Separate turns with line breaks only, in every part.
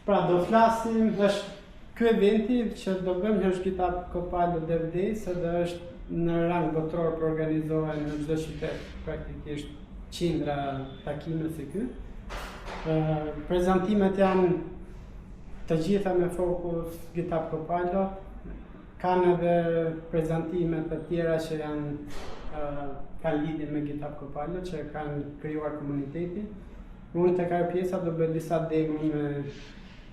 Pra do flasim, ky eventi që do bëjmë është GitHub Copilot Dev Days, edhe është në rang botror për organizohen në çdo qytet praktikisht qindra takime si ky. Prezantimet janë të gjitha me fokus GitHub Copilot, kanë edhe prezantime të tjera që kanë lidhje me GitHub Copilot, që kanë krijuar komuniteti. Unë tek ajo pjesa do bëj disa demo me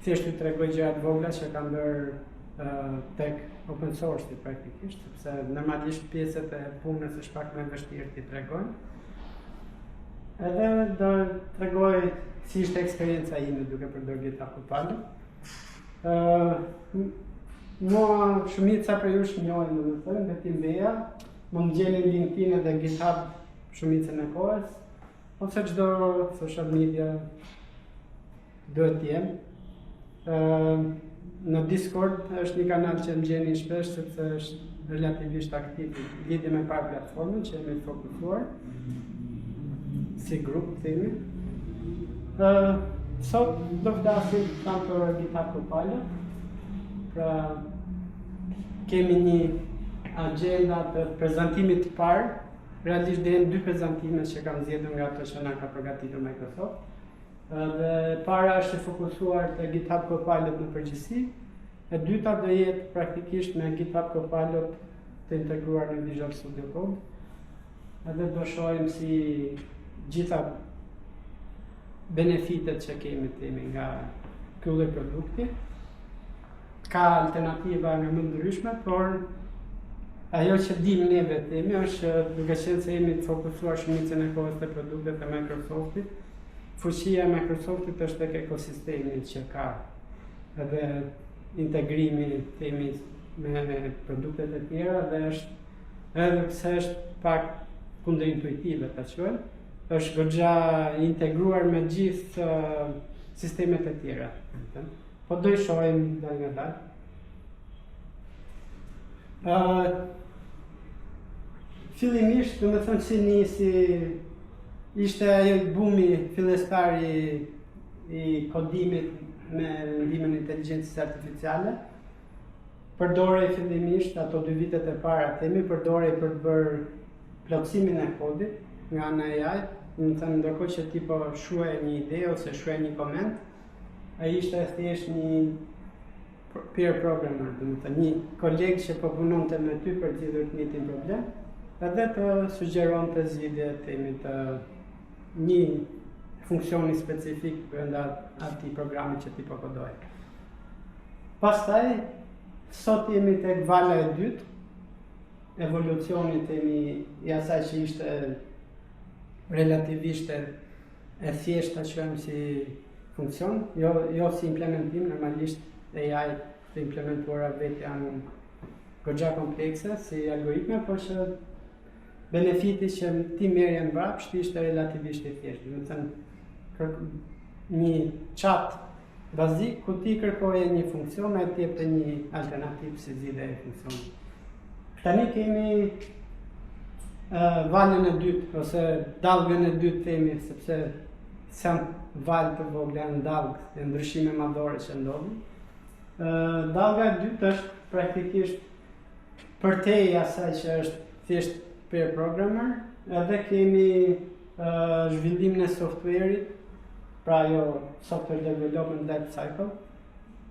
thjesht t'ju tregoj gjëra të vogla që kanë bërë tek open source praktikisht, sepse normalisht pjesët e punës është pak më vështirë t'i tregojnë. Edhe do tregoj si ishte eksperienca ime duke përdorur GitHub Copilot. Mua shumica për jush njohin domethënë vetim Beja, mund gjeni në LinkedIn edhe GitHub shumicën e kohës, ose çdo social media duhet të jem. Në Discord është një kanal që më gjeni shpesh sepse është relativisht aktiv lidhje me par platformën që jemi të fokusuar si grup themi. Sot do flasim për GitHub Copilot. Pra kemi një agenda të prezantimit të parë. Realisht dhe dy prezantime që kam zgjedhur nga ato që na ka përgatitur Microsoft. Dhe para është e fokusuar te GitHub Copilot në përgjithësi, e dyta do jetë praktikisht me GitHub Copilot të integruar në Visual Studio Code. Edhe do shohim si gjitha benefitet që kemi nga ky lloj produkti. Ka alternativa nga më ndryshme, por ajo që dim ne vetëm është duke qenë se jemi të fokusuar shumicën e kohës te produktet e Microsoftit. Fuqia e Microsoftit është tek ekosistemi që ka edhe integrimi themi me produktet e tjera dhe është edhe pse është pak kundërintuitive ta quajmë, është goxha integruar me gjithë sistemet e tjera. Po do i shohim dal nga dal. Fillimisht, domethënë si nisi ishte ajo bumi fillestari i kodimit me ndihmën e inteligjencës artificiale. Përdorej fillimisht ato 2 vitet e para themi, përdorej për të bërë plotësimin e kodit nga ana e AI, domethënë ndërkohë që ti po shkruaje një ide ose shkruaje një koment, ai ishte thjesht një peer programmer, domethënë një koleg që po punonte me ty për të zgjidhur të njëjtin problem, edhe të sugjeronte zgjidhje themi të një funksioni specifik brenda atij programi që ti po kodoje. Pastaj, sot jemi tek vala e dytë, evolucioni i asaj që ishte relativisht e thjeshta quajmë si funksion, jo si implementim, normalisht AI të implementuara vetë janë goxha komplekse si algoritme, por që benefiti që ti merrje mbrapsht ishte relativisht i thjeshtë. Domethënë një chat bazik ku ti kërkoje një funksion e ti jepte një alternativë si zgjidhje e funksionit. Tani kemi valën e dytë ose dallgën e dytë themi, sepse janë valë të vogla, janë dallgë e ndryshime madhore që ndodhin. Dallga e dytë është praktikisht përtej asaj që është thjesht peer programmer, edhe kemi zhvillimin e softwareit, pra jo software development life cycle,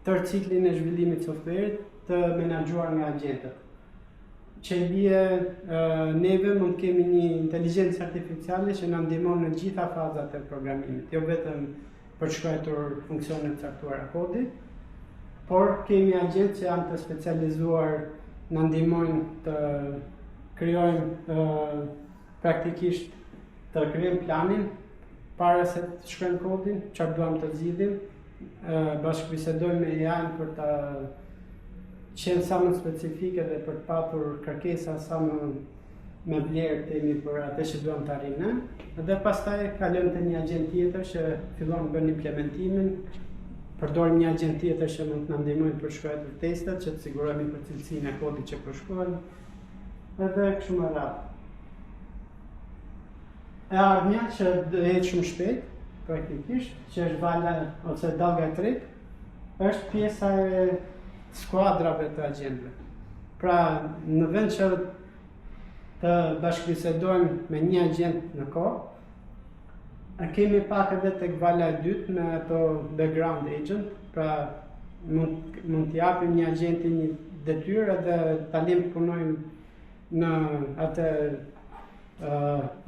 tërë ciklin e zhvillimit softwareit të menaxhuar nga agentët. Që i bie neve mund kemi një inteligjencë artificiale që na ndihmon në gjitha fazat e programimit, jo vetëm për të shkruar funksione të caktuara kodi, por kemi agjentë që janë të specializuar, na ndihmojnë të krijojmë praktikisht të krijojmë planin para se të shkruajmë kodin, çfarë duam të zgjidhim, bashkëbisedojmë me AI për ta qenë sa më specifike dhe për të patur kërkesa sa më me vlerë themi për atë që duam të arrijmë, dhe pastaj kalojmë te një agent tjetër që fillon të bën implementimin, përdorim një agent tjetër që mund të na ndihmojë për shkruajtur testet, që të sigurohemi për cilësinë e kodit që po shkruajmë, edhe kështu me radhë. E ardhmja që do jetë shumë shpejt, praktikisht, që është vala ose dallga e tretë, është pjesa e skuadrave të agjendëve. Pra, në vend që të bashkëbisedojmë me një agjend në kohë, kemi pak edhe tek vala e dytë me ato background agent, pra mund t'i japim një agjenti një detyrë edhe talim të punojmë në atë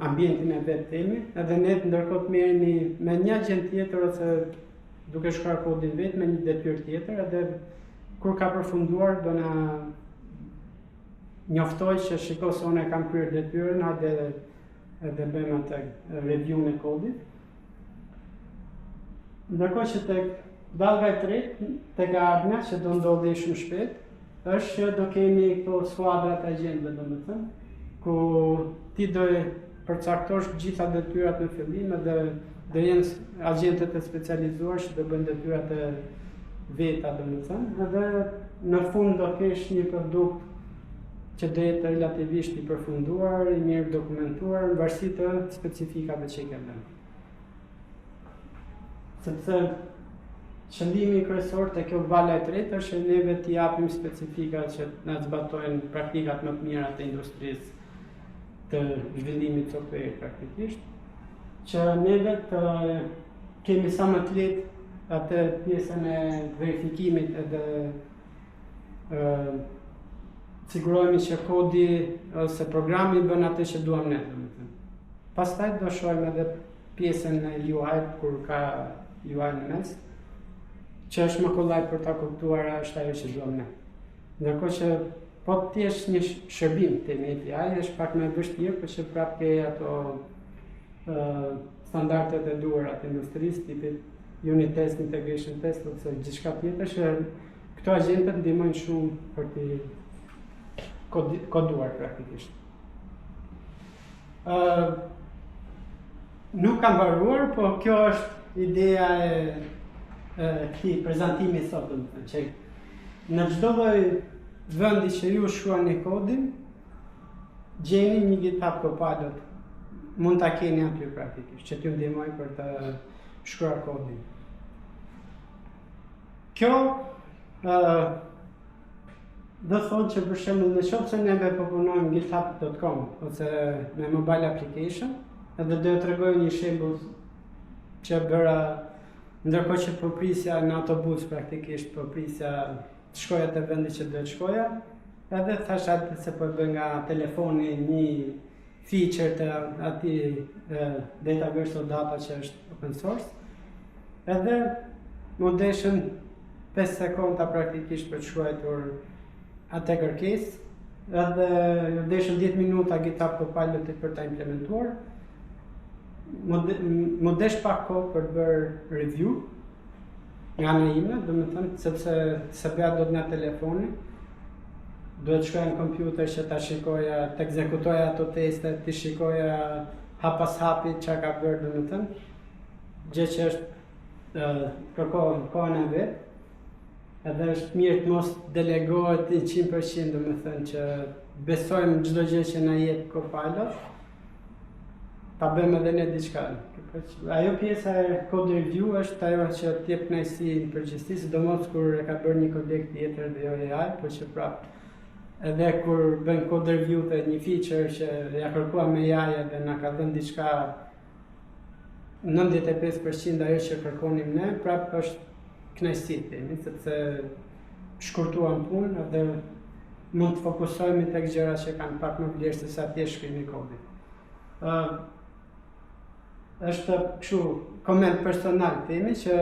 ambientin e vetë temi, edhe ne ndërkohë të merremi me një agjent tjetër ose duke shkruar kodin vetë me një detyrë tjetër, edhe kur ka përfunduar do na njoftoj që shiko se unë e kam kryer detyrën, edhe bëjmë atë review në kodit. Ndërkohë që tek dallga e tretë, tek ardhmja që do ndodhi shumë shpejt, është që do kemi këto skuadrat agjendëve, domethënë, ku ti do përcaktosh gjitha detyrat në fillim edhe do jenë agjentët e specializuar që do bëjnë detyrat e veta, domethënë, edhe në fund do kesh një produkt që do jetë relativisht i përfunduar, i mirë dokumentuar, në varësi të specifikave që i ke lënë. Sepse qëllimi kryesor të kjo vala e tretë është që neve t'i japim specifika që na zbatojnë praktikat më të mira të industrisë të zhvillimit software praktikisht, që neve të kemi sa më të lehtë atë pjesën e verifikimit edhe sigurohemi që kodi ose programi bën atë që duam ne, domethënë. Pastaj do shohim edhe pjesën e UI kur ka UI në mes, që është më kollaj për ta kuptuar është ajo që duam ne. Ndërkohë që po të jesh një shërbim te API është pak më vështirë, por që prapë ke ato standardet e duhura të industrisë, tipit unit test, integration test ose gjithçka tjetër që këto agjentët ndihmojnë shumë për të koduar praktikisht. Nuk kam mbaruar, po kjo është ideja e këtij prezantimi sot, domethënë, që në çdo lloj vendi që ju shkruani kodin, gjeni një GitHub Copilot. Mund ta keni aty praktikisht, që t'ju ndihmoj për të shkruar kodin. Kjo do thonë që për shembull nëse neve po punojmë github.com ose me mobile application, edhe do t'ju tregoj një shembull që bëra ndërkohë që po prisja në autobus praktikisht, po prisja të shkoja te vendi që do të shkoja, edhe thash atë se po bëj nga telefoni një feature të atij Dataverse of Data që është open source, edhe më deshën 5 sekonda praktikisht për të shkruar atë kërkesë, edhe më deshën 10 minuta GitHub Copilot për ta implementuar. Më desh pak kohë për të bërë review nga ana ime, domethënë sepse se bëja dot nga telefoni, duhet shkoja në kompjuter që ta shikoja, të ekzekutoja ato teste, të shikoja hap pas hapi çka ka bërë, domethënë, gjë që është kërkon kohën e vet. Edhe është mirë të mos delegohet 100%, domethënë që besojmë çdo gjë që na jep Copilot, ta bëjmë edhe ne diçka. Ajo pjesa e code review është ajo që t'jep kënaqësi në përgjithësi, sidomos kur e ka bërë një koleg tjetër dhe jo AI, por që prapë edhe kur bën code review të një feature që ja kërkuam me AI dhe na ka dhënë diçka 95% ajo që kërkonim ne, prapë është kënaqësi themi, sepse shkurtuam punë dhe mund të fokusohemi tek gjëra që kanë pak më vlerë se sa thjesht shkrimi kodit. Është kështu koment personal themi që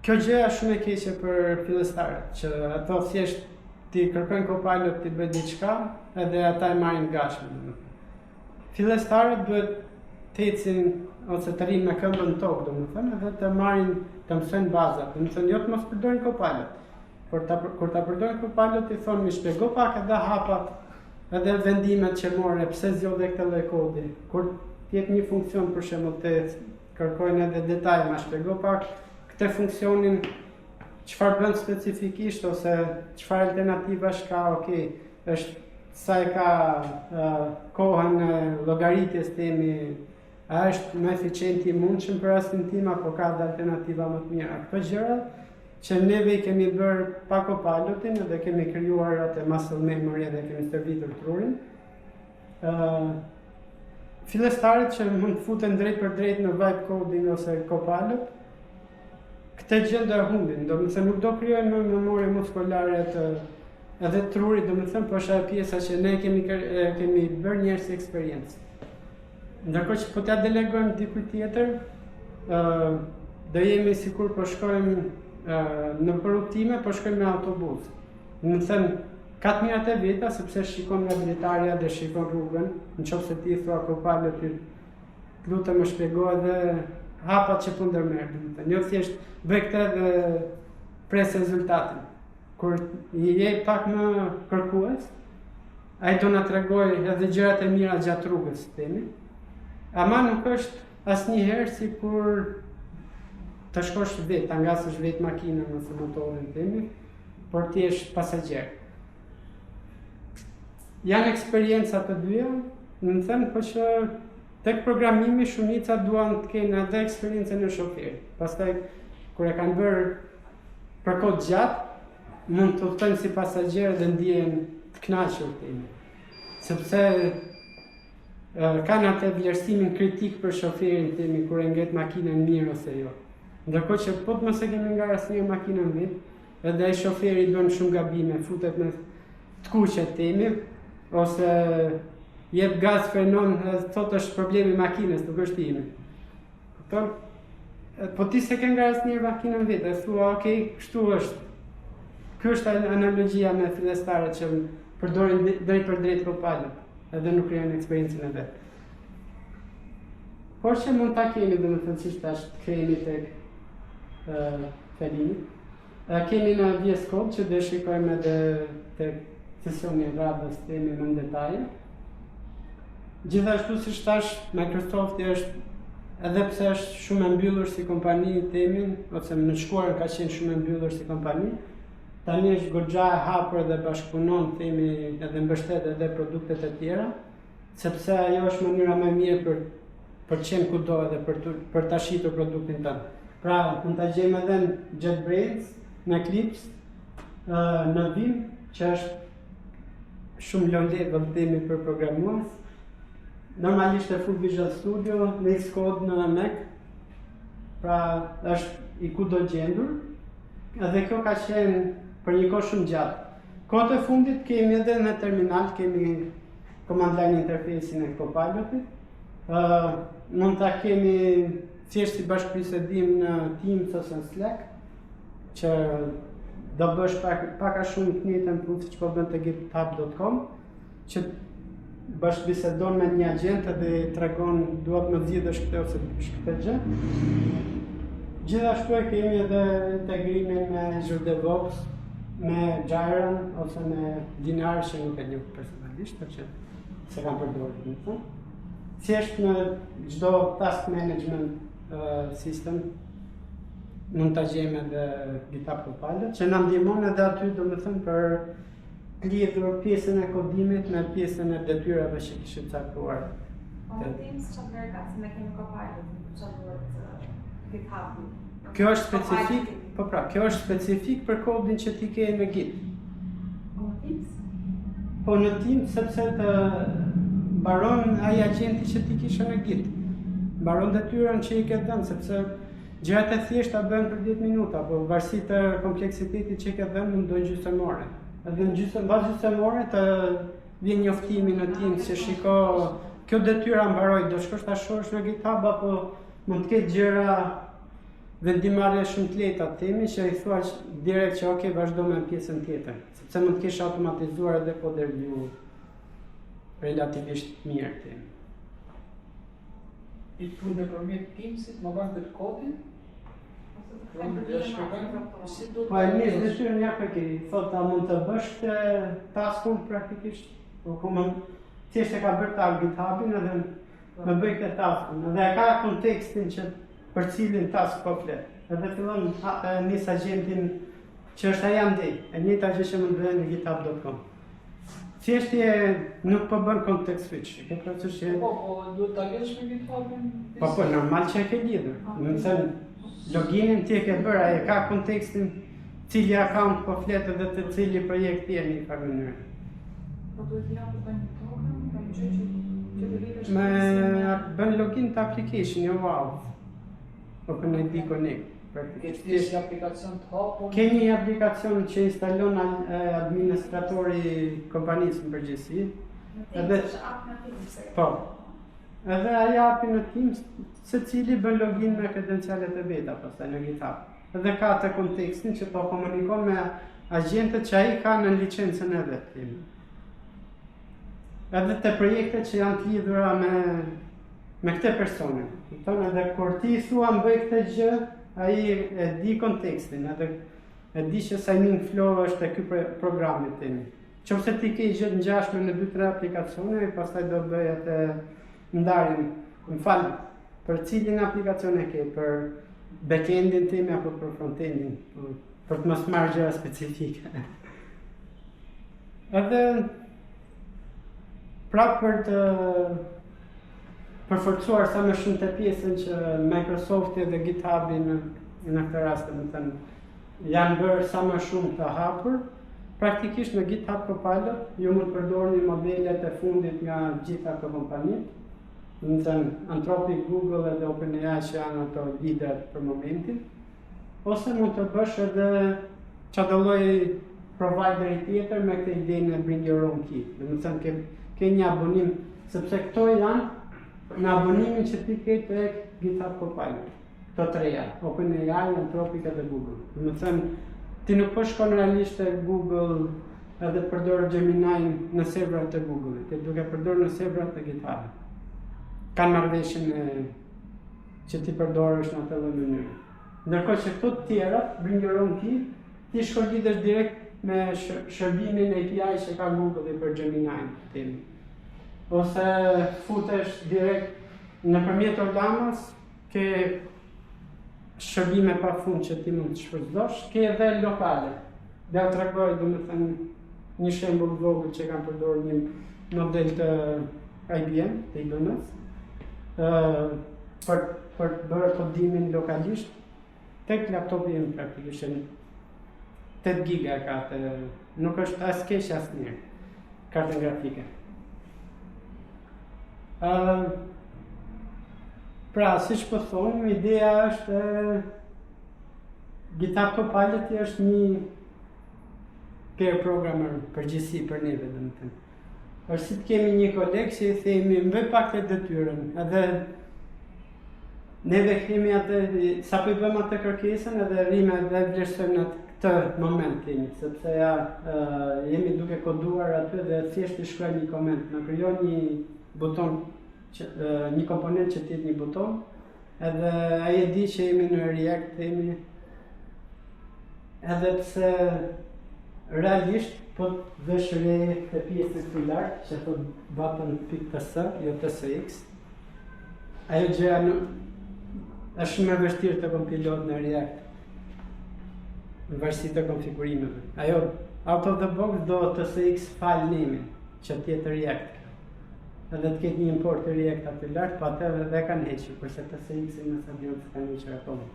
kjo gjë është shumë e keqe për fillestarët, që ato thjesht ti kërkojnë Copilot ti bëj diçka edhe ata e marrin gatshëm. Fillestarët duhet të ecin ose të rrinë me këmbën në tokë, domethënë, edhe të marrin, të mësojnë bazat, domethënë jo të mos përdorin Copilot. Kur ta përdorin Copilot i thonë më shpjego pak edhe hapat edhe vendimet që more, pse zgjodhe këtë lloj kodi. Kur t'jep një funksion për shembull të kërkojnë edhe detaje, ma shpjego pak këtë funksionin çfarë bën specifikisht ose çfarë alternativash ka, okay, është sa e ka kohën e llogaritjes themi, a është më eficienti i mundshëm për rastin tim apo ka alternativa më të mira. Këto gjëra që neve I kemi bërë pa Copilotin dhe kemi krijuar atë muscle memory dhe kemi stërvitur trurin. Fillestarit që mund të futen drejt për drejt në vibe coding ose Copilot, këtë gjë do e humbin, do më thënë nuk do krijojnë më memori muskulare edhe trurit, do më thënë, po është ajo pjesa që ne kemi bërë njerëz si eksperiencë. Ndërkohë që po t'ja delegojmë dikujt tjetër, do jemi sikur po shkojmë në rrugtime, po shkojmë me autobus. Do më thënë, 4 mijat e veta, sepse shikon nga dritarja dhe shikon rrugën, nëse ti thua Copilotit, lutem më shpjegoj dhe hapat që po ndërmerr. Jo thjesht bëj këtë dhe pres rezultatin. Kur je pak më kërkues, ai do na tregoj edhe gjërat e mira gjatë rrugës, themi. Ama nuk është asnjëherë si kur të shkosh vetë, ta ngasësh vetë makinën ose motorin, themi, por ti je pasagjer. Janë eksperienca të dyja, më thënë, po që tek programimi shumica duan të kenë edhe eksperiencën e shoferit. Pastaj, kur e kanë bërë për kohë gjatë, mund të udhtojnë si pasagjerë dhe ndihen të kënaqur timi. Sepse kanë atë vlerësimin kritik për shoferin timi kur e ngjet makinën mirë ose jo. Ndërkohë që po të mos e kemi ngarë asnjë makinën vetë, edhe ai shoferi bën shumë gabime, futet në të kuqe timi, ose jep gaz frenon dhe thot është problemi I makinës, nuk është ime. Kupton? Po ti se ke ngarë asnjëherë makinën vetë, e thua, okay, kështu është. Ky është analogjia me fillestarët që përdorin drejt për drejt Copilot, edhe nuk krijojnë eksperiencën e vet. Por që mund ta kemi, domethënë siç thash, kemi tek Fellini. Kemi në VS Code që do shikojmë edhe tek sesioni e radhës temi më në detaje. Gjithashtu si thash, Microsoft është, edhe pse është shumë e mbyllur si kompani temin, ose në shkuar ka qenë shumë e mbyllur si kompani, tani është goxha e hapur dhe bashkëpunon temi edhe mbështet edhe produktet e tjera, sepse ajo është mënyra më e mirë për të qenë kudo edhe për ta shitur produktin tënd. Pra, mund ta gjejmë edhe në JetBrains, në Eclipse, në Vim, që është shumë low level temi për programues. Normalisht e Full Visual Studio, në Xcode në Mac, pra është I kudo gjendur, edhe kjo ka qenë për një kohë shumë gjatë. Kohët e fundit kemi edhe në terminal, kemi command line interfejsin e Copilotit, mund ta kemi thjesht si bashkëbisedim në Teams ose në Slack, që do bësh pak a shumë të njëjtën punë që po bën te github.com, që bashkëbisedon me një agent dhe tregon duhet më zgjidhësh këtë ose këtë gjë. Gjithashtu e kemi edhe integrimin me Azure DevOps, me Jira ose me Dinar që nuk e njoh personalisht, por që se kam përdorur më thënë. Thjesht në çdo task management system mund ta gjejmë edhe GitHub Copilot, që na ndihmon edhe aty, domethënë për lidhur pjesën e kodimit me pjesën e detyrave që kishim caktuar.
Teams çfarë ka, si ne kemi Copilot, çfarë duhet GitHub.
Kjo është specifik, po pra, kjo është specifik për kodin që ti ke në Git.
Në Teams?
Po në Teams sepse të mbaron ai agenti që ti kishe në Git. Mbaron detyrën që I ke dhënë, sepse gjërat e thjeshta bën për 10 minuta, po varësisht të kompleksitetit që ke dhënë mundojnë gjysmëore. Edhe në gjysmëore të vjen njoftimi në Teams që shiko kjo detyra mbaroi, do shkosh ta shohësh në GitHub apo mund të ketë gjëra vendimarrje shumë të lehta themi që I thua direkt që okay, vazhdo me pjesën tjetër, sepse mund të kesh automatizuar edhe code review relativisht mirë themi.
I punë nëpërmjet Teamsit, më bën të kodin?
Po e mirë detyrën ja për këti, thot ta mund të bësh këtë taskun praktikisht, po ku më thjesht e ka bërë ta GitHubin edhe më bëj këtë taskun, edhe e ka kontekstin që për cilin task po flet. Edhe fillon nis agentin që është ai andej, e njëjta gjë që mund bëhet në github.com. Thjesht nuk po bën context switch, ke proces që
Po, duhet ta kesh me GitHubin?
Po, normal që e ke lidhur. Do të thënë loginin ti e ke bërë, ai ka kontekstin cili account po flet dhe të cili projekt jemi në farë mënyrë.
Po duhet të japë bëjnë program, kam që të lidhesh
Me bën login të application, jo wow. OpenID Connect.
Ke si aplikacion të hapur?
Ke një aplikacion që instalon administratori kompanisë në përgjithësi. Edhe
është app në Teams.
po. Edhe ajo api në Teams, secili bën login me kredencialet e veta pastaj në GitHub. Edhe ka të kontekstin që po komunikon me agjentët që ai ka në licencën e vet. Edhe të projekte që janë të lidhura me këtë persone. Kupton, edhe kur ti thua bëj këtë gjë, ai e di kontekstin, edhe e di që signing flow është e ky programi tim. Qofse ti ke gjë të ngjashme në 2-3 aplikacione, pastaj do bëj atë ndarjen. Më fal, për cilin aplikacion e ke, për backendin tim apo për frontendin, për të mos marrë gjëra specifike. Edhe prapë për të përforcuar sa më shumë të pjesën që Microsofti dhe GitHubi në këtë rast, domethënë janë bërë sa më shumë të hapur. Praktikisht në GitHub Copilot ju mund të përdorni modelet e fundit nga gjitha këto kompanitë, domethënë Anthropic, Google edhe OpenAI që janë ato liderat për momentin, ose mund të bësh edhe çdo lloj provideri tjetër me këtë idenë e bring your own key. Domethënë ke një abonim, sepse këto janë në abonimin që ti ke tek GitHub Copilot. Këto treja, OpenAI, Anthropic edhe Google. Domethënë ti nuk po shkon realisht te Google edhe të përdor Gemini në serverat e Google-it, ti duke përdorur në serverat e GitHub. Kanë marrëveshjen që ti përdorësh në atë mënyrë. Ndërkohë që këto të tjera, bring your own key, ti shkon lidhesh direkt me shërbimin API që ka Google për Gemini. Ose futesh direkt nëpërmjet Olamas, ke shërbime pa fund që ti mund të shfrytëzosh, ke edhe lokale. Dhe u tregoj domethënë një shembull vogël që kam përdorur një model të IBM, të IBM-s, për të bërë kodimin lokalisht tek laptopi im praktikisht 8 giga ka nuk është as keq as mirë kartën grafike. Pra, siç po thonë, ideja është GitHub Copilot është një pair programmer përgjithësi për neve, domethënë. Është si të kemi një koleg që i themi mbaj pak të detyrën, edhe neve kemi atë, sa po i bëjmë atë kërkesën edhe rrime dhe vlerësojmë në këtë moment kemi, sepse jemi duke koduar aty dhe thjesht i shkruajmë një koment, na krijon një buton, një komponent që të jetë një buton, edhe ai e di që jemi në React, themi, edhe pse realisht po vesh re të pjesën të lartë, që thot button.ts, jo tsx. Ajo gjëja është shumë e vështirë të kompilohet në React, në varësi të konfigurimeve. Ajo out of the box do tsx file name që të jetë React. Edhe të ketë një import të React aty lart, po atë edhe kanë hequr, kurse tsx-in nëse diun se kanë hequr akoma.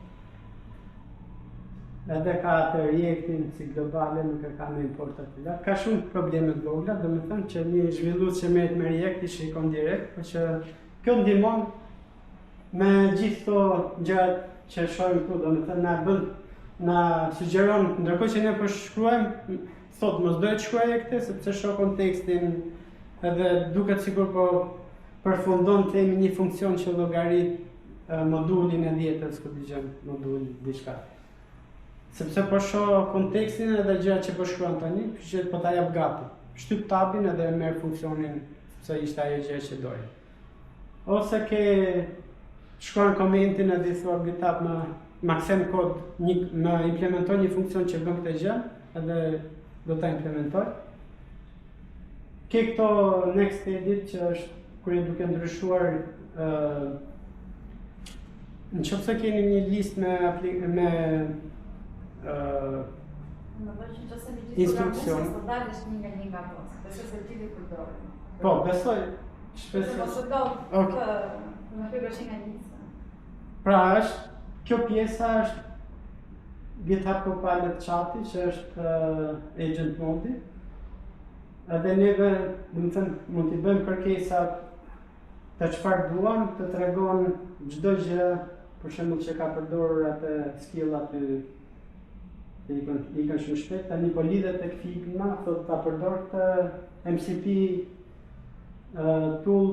Edhe ka atë Reactin si globale, nuk e ka me import aty lart. Ka shumë probleme të vogla, domethënë që një zhvillues që merret me React i shikon direkt, por që kjo ndihmon me gjithë këto gjërat që shohim këtu, domethënë na sugjeron, ndërkohë që ne po shkruajmë, thotë mos do të shkruaje këtë sepse shoh kontekstin, edhe duket sikur po përfundon themi një funksion që llogarit modulin e dietës, ku dëgjon modul diçka. Sepse po shoh kontekstin edhe gjërat që po shkruan tani, që po ta jap gati. Shtyp tabin edhe e merr funksionin se ishte ajo gjë që doja. Ose ke shkruan komentin edhe i thua GitHub ma kthen kod, më implementoj një funksion që bën këtë gjë, edhe do ta implementoj. Ke këto next edit që është kur e duke ndryshuar nëse keni një listë me instruksion.
Po dalësh një nga ato, besoj se ti i përdorin.
Po, besoj.
Shpresoj. Ose do të më hyrësh nga lista.
Pra, kjo pjesa është GitHub Copilot chati që është agent modi. Edhe neve, mund t'i bëjmë kërkesa të çfarë duam, të tregon çdo gjë, për shembull që ka përdorur atë skill aty ikën shumë shpejt, tani po lidhet tek Figma, thotë ta përdor këtë MCP tool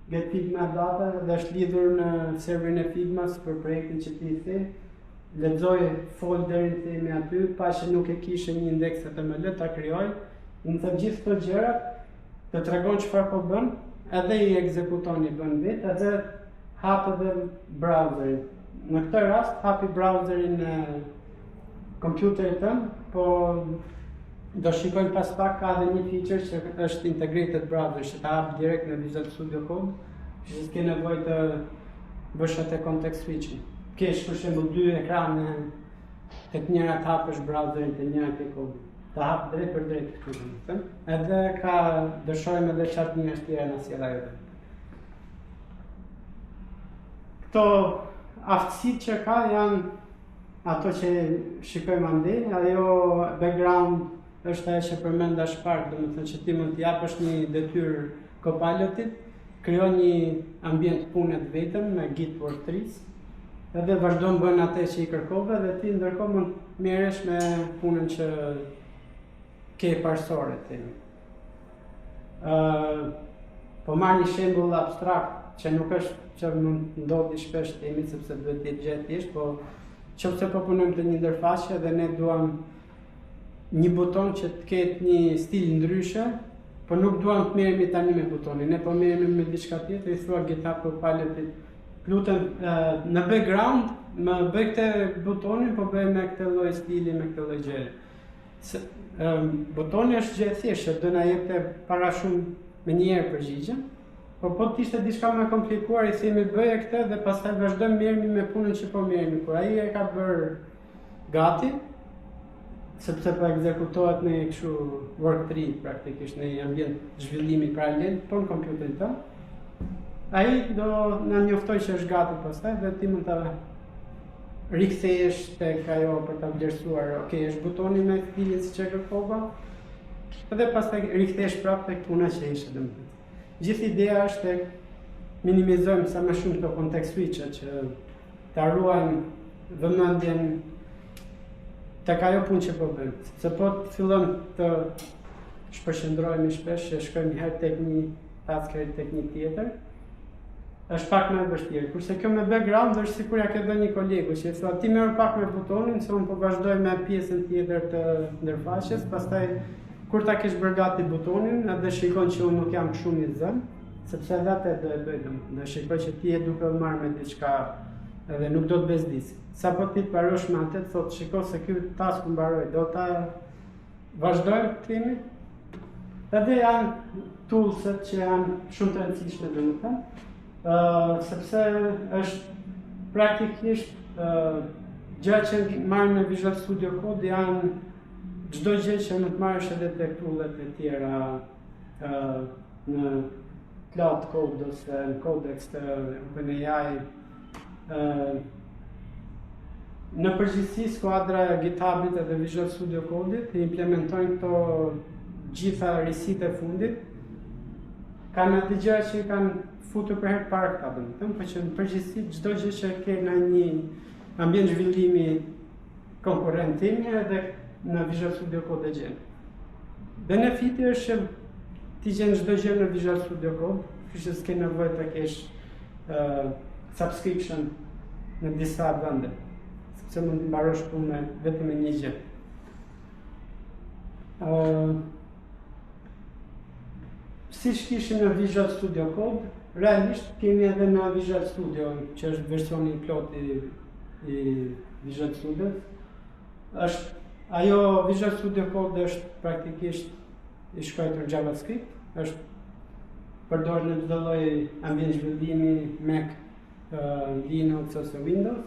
Get Figma Data dhe është lidhur në serverin e Figmas për projektin që ti i the. Lexoj folderin themi aty, pa që nuk e kishe një indeks HTML, ta krijoj. Unë them gjithë këto gjëra, të tregon çfarë po bën, edhe i ekzekuton i bën vetë, edhe hap edhe browserin. Në këtë rast hapi browserin në kompjuterit tënd, po do shikojmë pas pak ka edhe një feature që është integrated browser, që ta hap direkt në Visual Studio Code, që s'ke nevojë të bësh atë context switching. Kesh për shembull dy ekrane, tek njëra të hapësh browserin, te njëra ke kodin. Ta hap drejt për drejt këtu domethënë. Edhe ka dëshojmë edhe çat njerëz tjerë në sjellja jote. Këto aftësitë që ka janë ato që shikojmë andej, ajo background është ajo që përmenda Spark, domethënë që ti mund t'i japësh një detyrë Copilotit, krijon një ambient pune të vetëm me Git Work-3, edhe vazhdon bën atë që i kërkove dhe ti ndërkohë mund merresh me punën që ke parsore themi. Po marr një shembull abstrakt që nuk është që mund ndodhi shpesh themi sepse duhet të jetë gjë e thjeshtë, po nëse po punojmë te një interfaqe dhe ne duam një buton që të ketë një stil ndryshe, po nuk duam të merremi tani me butonin, ne po merremi me diçka tjetër, i thua GitHub Copilotit, lutem në background më bëj këtë butonin, po bëj me këtë lloj stili, me këtë lloj gjëre. Butoni është gjë e thjeshtë, do na jepte para shumë me një herë përgjigje, po të ishte diçka më komplikuar, i themi bëje këtë dhe pastaj vazhdojmë merremi me punën që po merremi, kur ai e ka bërë gati, sepse po ekzekutohet në kështu work-3 praktikisht në një ambient zhvillimi paralel, po në kompjuterin tënd. Ai do na njoftoj që është gati pastaj dhe ti mund ta rikthehesh tek ajo për ta vlerësuar, okay, është butoni me stilin siç e kërkova, edhe pastaj rikthehesh prapë tek puna që ishte domethënë. Gjithë ideja është tek minimizojmë sa më shumë këto context switch-e që ta ruajmë vëmendjen tek ajo punë që po bëjmë. Sepse po të fillojmë të shpërqendrohemi shpesh, që shkojmë një herë tek një task herë tek një tjetër, është pak më e vështirë. Kurse kjo me background është sikur ja ke dhënë një kolegu që thua ti merr pak me butonin, se unë po vazhdoj me pjesën tjetër të ndërfaqes, pastaj kur ta kesh bërë gati butonin, edhe shikon që unë nuk jam shumë i zën, sepse edhe atë do e bëj dhe shikoj që ti e duke marrë me diçka edhe nuk do të bezdisi. Sa po ti të parosh me atë, thotë shiko se ky task mbaroi, do ta vazhdojmë themi. Edhe janë toolset që janë shumë të rëndësishme domethënë, sepse është praktikisht gjëra që marrin në Visual Studio Code janë çdo gjë që mund të marrësh edhe tek toollet e tjera në Cloud Code ose në Codex të OpenAI. Në përgjithësi skuadra e GitHubit edhe Visual Studio Code-it implementojnë këto gjitha risitë e fundit. Kanë atë gjëra që kanë futur për herë të parë këta domethënë, por që në përgjithësi çdo gjë që ke në një ambient zhvillimi konkurrent tim edhe në Visual Studio Code e gjen. Benefiti është që ti gjen çdo gjë në Visual Studio Code, kështu që s'ke nevojë të kesh subscription në disa vende, sepse mund të mbarosh punën vetëm me një gjë. Siç kishim në Visual Studio Code, realisht kemi edhe në Visual Studio, që është versioni plot i Visual Studio. Ajo Visual Studio Code është praktikisht i shkruar JavaScript, është përdorur në çdo lloj ambient zhvillimi, Mac, Linux ose Windows.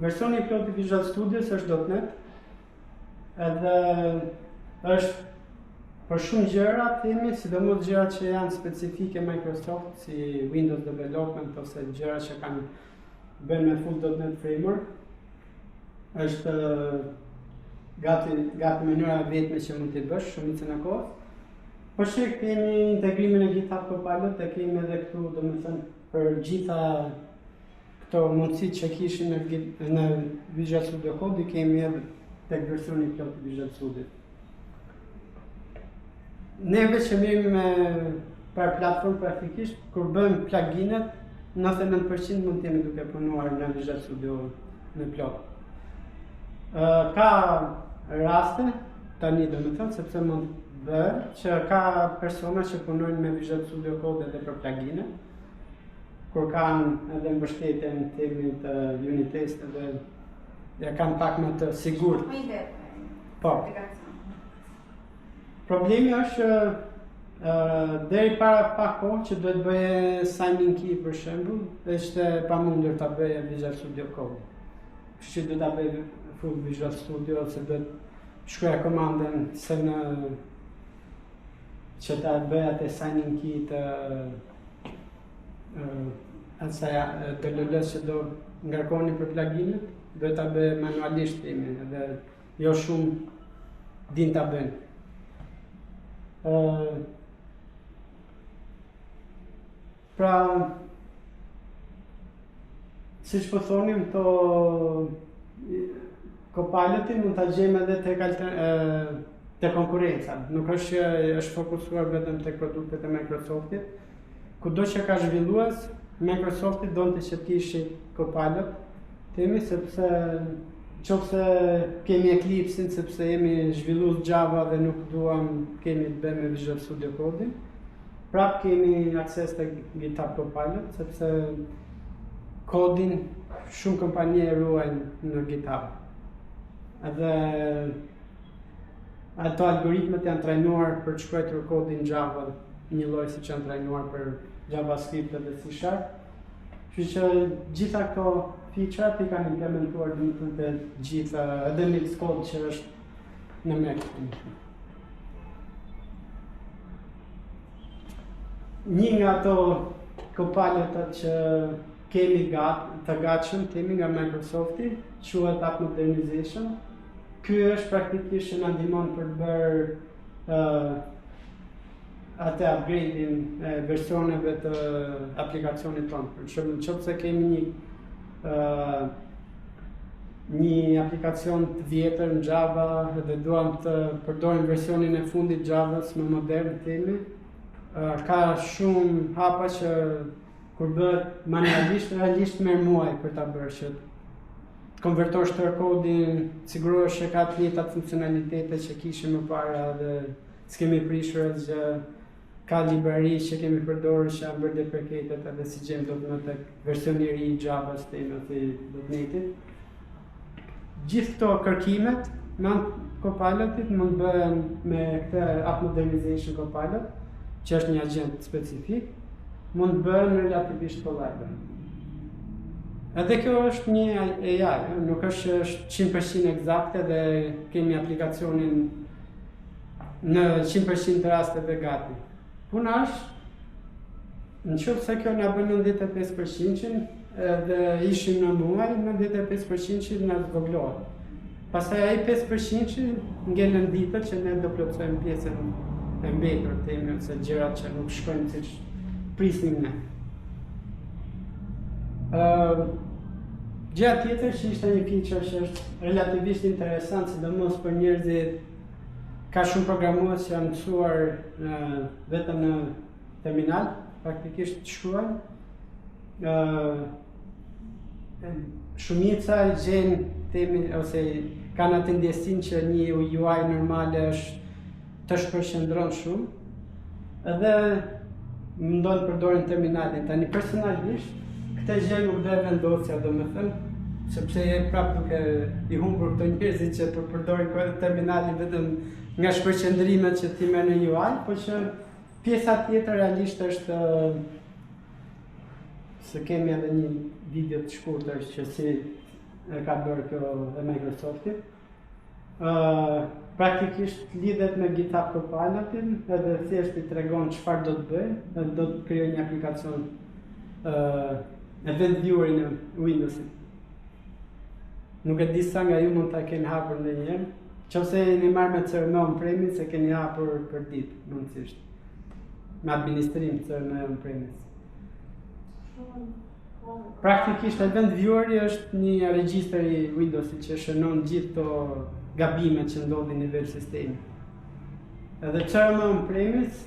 Versioni plot i Visual Studio është .NET, edhe është për shumë gjëra themi, sidomos gjëra që janë specifike Microsoft, si Windows Development ose gjëra që kanë bën me full .NET Framework. është gati mënyra vetme që mund t'i bësh shumicën e kohës. Po shek kemi integrimin e GitHub Copilot e kemi edhe këtu, domethënë, për gjitha këto mundësitë që kishin në Visual Studio Code i kemi edhe tek versioni plot i Visual Studio. Neve që mirëmi për platformë praktikisht, kur bëjmë pluginet, 99% mund t'jemi duke punuar në Visual Studio në plot. Ka raste, tani domethënë, sepse mund bërë që ka persona që punojnë me Visual Studio Code edhe për plugine, kur kanë edhe mbështetjen në termin të unit test edhe ja kanë pak më të sigurt. Po. Problemi është deri para pak kohë që duhet bëje signing key për shembull, është pamundur ta bëje Visual Studio Code. Kështu që duhet ta bëje full Visual Studio ose duhet shkruaj komandën se në që ta bëj atë signing key të asaj DLL-s që do ngarkoni për pluginet, duhet ta bëj manualisht themi, edhe jo shumë din ta bëjnë. Pra, siç po thonim, Copilotin mund ta gjejmë edhe te konkurenca. Nuk është që është fokusuar vetëm tek produktet e Microsoftit. Kudo që ka zhvillues, Microsofti donte që t'kishi Copilot, themi, sepse qofse kemi Eclipse-in, sepse jemi zhvillues Java dhe nuk kemi të bëjmë me Visual Studio Code-in, prap kemi akses te GitHub Copilot, sepse kodin shumë kompanie ruajnë në GitHub. Edhe ato algoritmet janë trajnuar për të shkruar kodin Java, një lloj siç janë trajnuar për JavaScript dhe C#. Kështu që gjitha këto feature-at i kanë implementuar të gjitha edhe në Xcode që është në Mac. Një nga ato Copilotat që kemi të gatshëm, kemi nga Microsofti, quhet App Modernization. Ky është praktikisht që na ndihmon për të bërë atë upgrade-in e versioneve të aplikacionit tonë. Për shembull, nëse kemi një aplikacion të vjetër në Java dhe duam të përdorim versionin e fundit Javas më modern themi, ka shumë hapa që kur bëhet manualisht, realisht merr muaj për ta bërë, që konvertosh tërë kodin, sigurohesh që ka të njëjtat funksionalitete që kishim më para dhe s'kemi prishur asgjë, ka librari që kemi përdorur që janë bërë deprecated edhe si gjem do të më tek versioni i ri i Javas të .NET-it. Gjithë këto kërkimet me Copilotit mund bëhen me këtë App Modernization Copilot, që është një agent specifik, mund bëhen relativisht kollaj. Edhe kjo është një AI, nuk është që është 100% eksakte dhe kemi aplikacionin në 100% të rasteve gati. Puna është, në qoftë se kjo na bën 95%, dhe ishim në muaj, 95% na zvoglohet. Pastaj ai 5% ngelen ditët që ne do plotësojmë pjesën e mbetur themi ose gjërat që nuk shkojnë siç prisnim ne. Gjëja tjetër që ishte një feature që është relativisht interesant, sidomos për njerëzit, ka shumë programues që janë mësuar vetëm në terminal, praktikisht të shkruajnë. Shumica gjen themi ose kanë atë ndjesinë që një UI normale është të shpërqendron shumë, edhe mundon të përdorin terminalin. Tani personalisht këtë gjë nuk do e vendosja, domethënë, sepse je prapë duke i humbur këto njerëzit që përdorin terminalin vetëm nga shpërqendrimet që ti merr në UI, por që pjesa tjetër realisht është se kemi edhe një video të shkurtër që si e ka bërë kjo e Microsoftit. Praktikisht lidhet me GitHub Copilotin edhe thjesht i tregon çfarë do të bëj, dhe do të krijoj një aplikacion event viewer në Windows. nuk e di sa nga ju mund ta keni hapur ndonjëherë. Nëse jeni marrë me CRM on-premise, se keni hapur për ditë, mundësisht. Me administrim CRM on-premise. Praktikisht event viewer është një regjistër i Windowsit që shënon gjithë to gabimet që ndodhin në nivel sistemi. Edhe CRM on-premise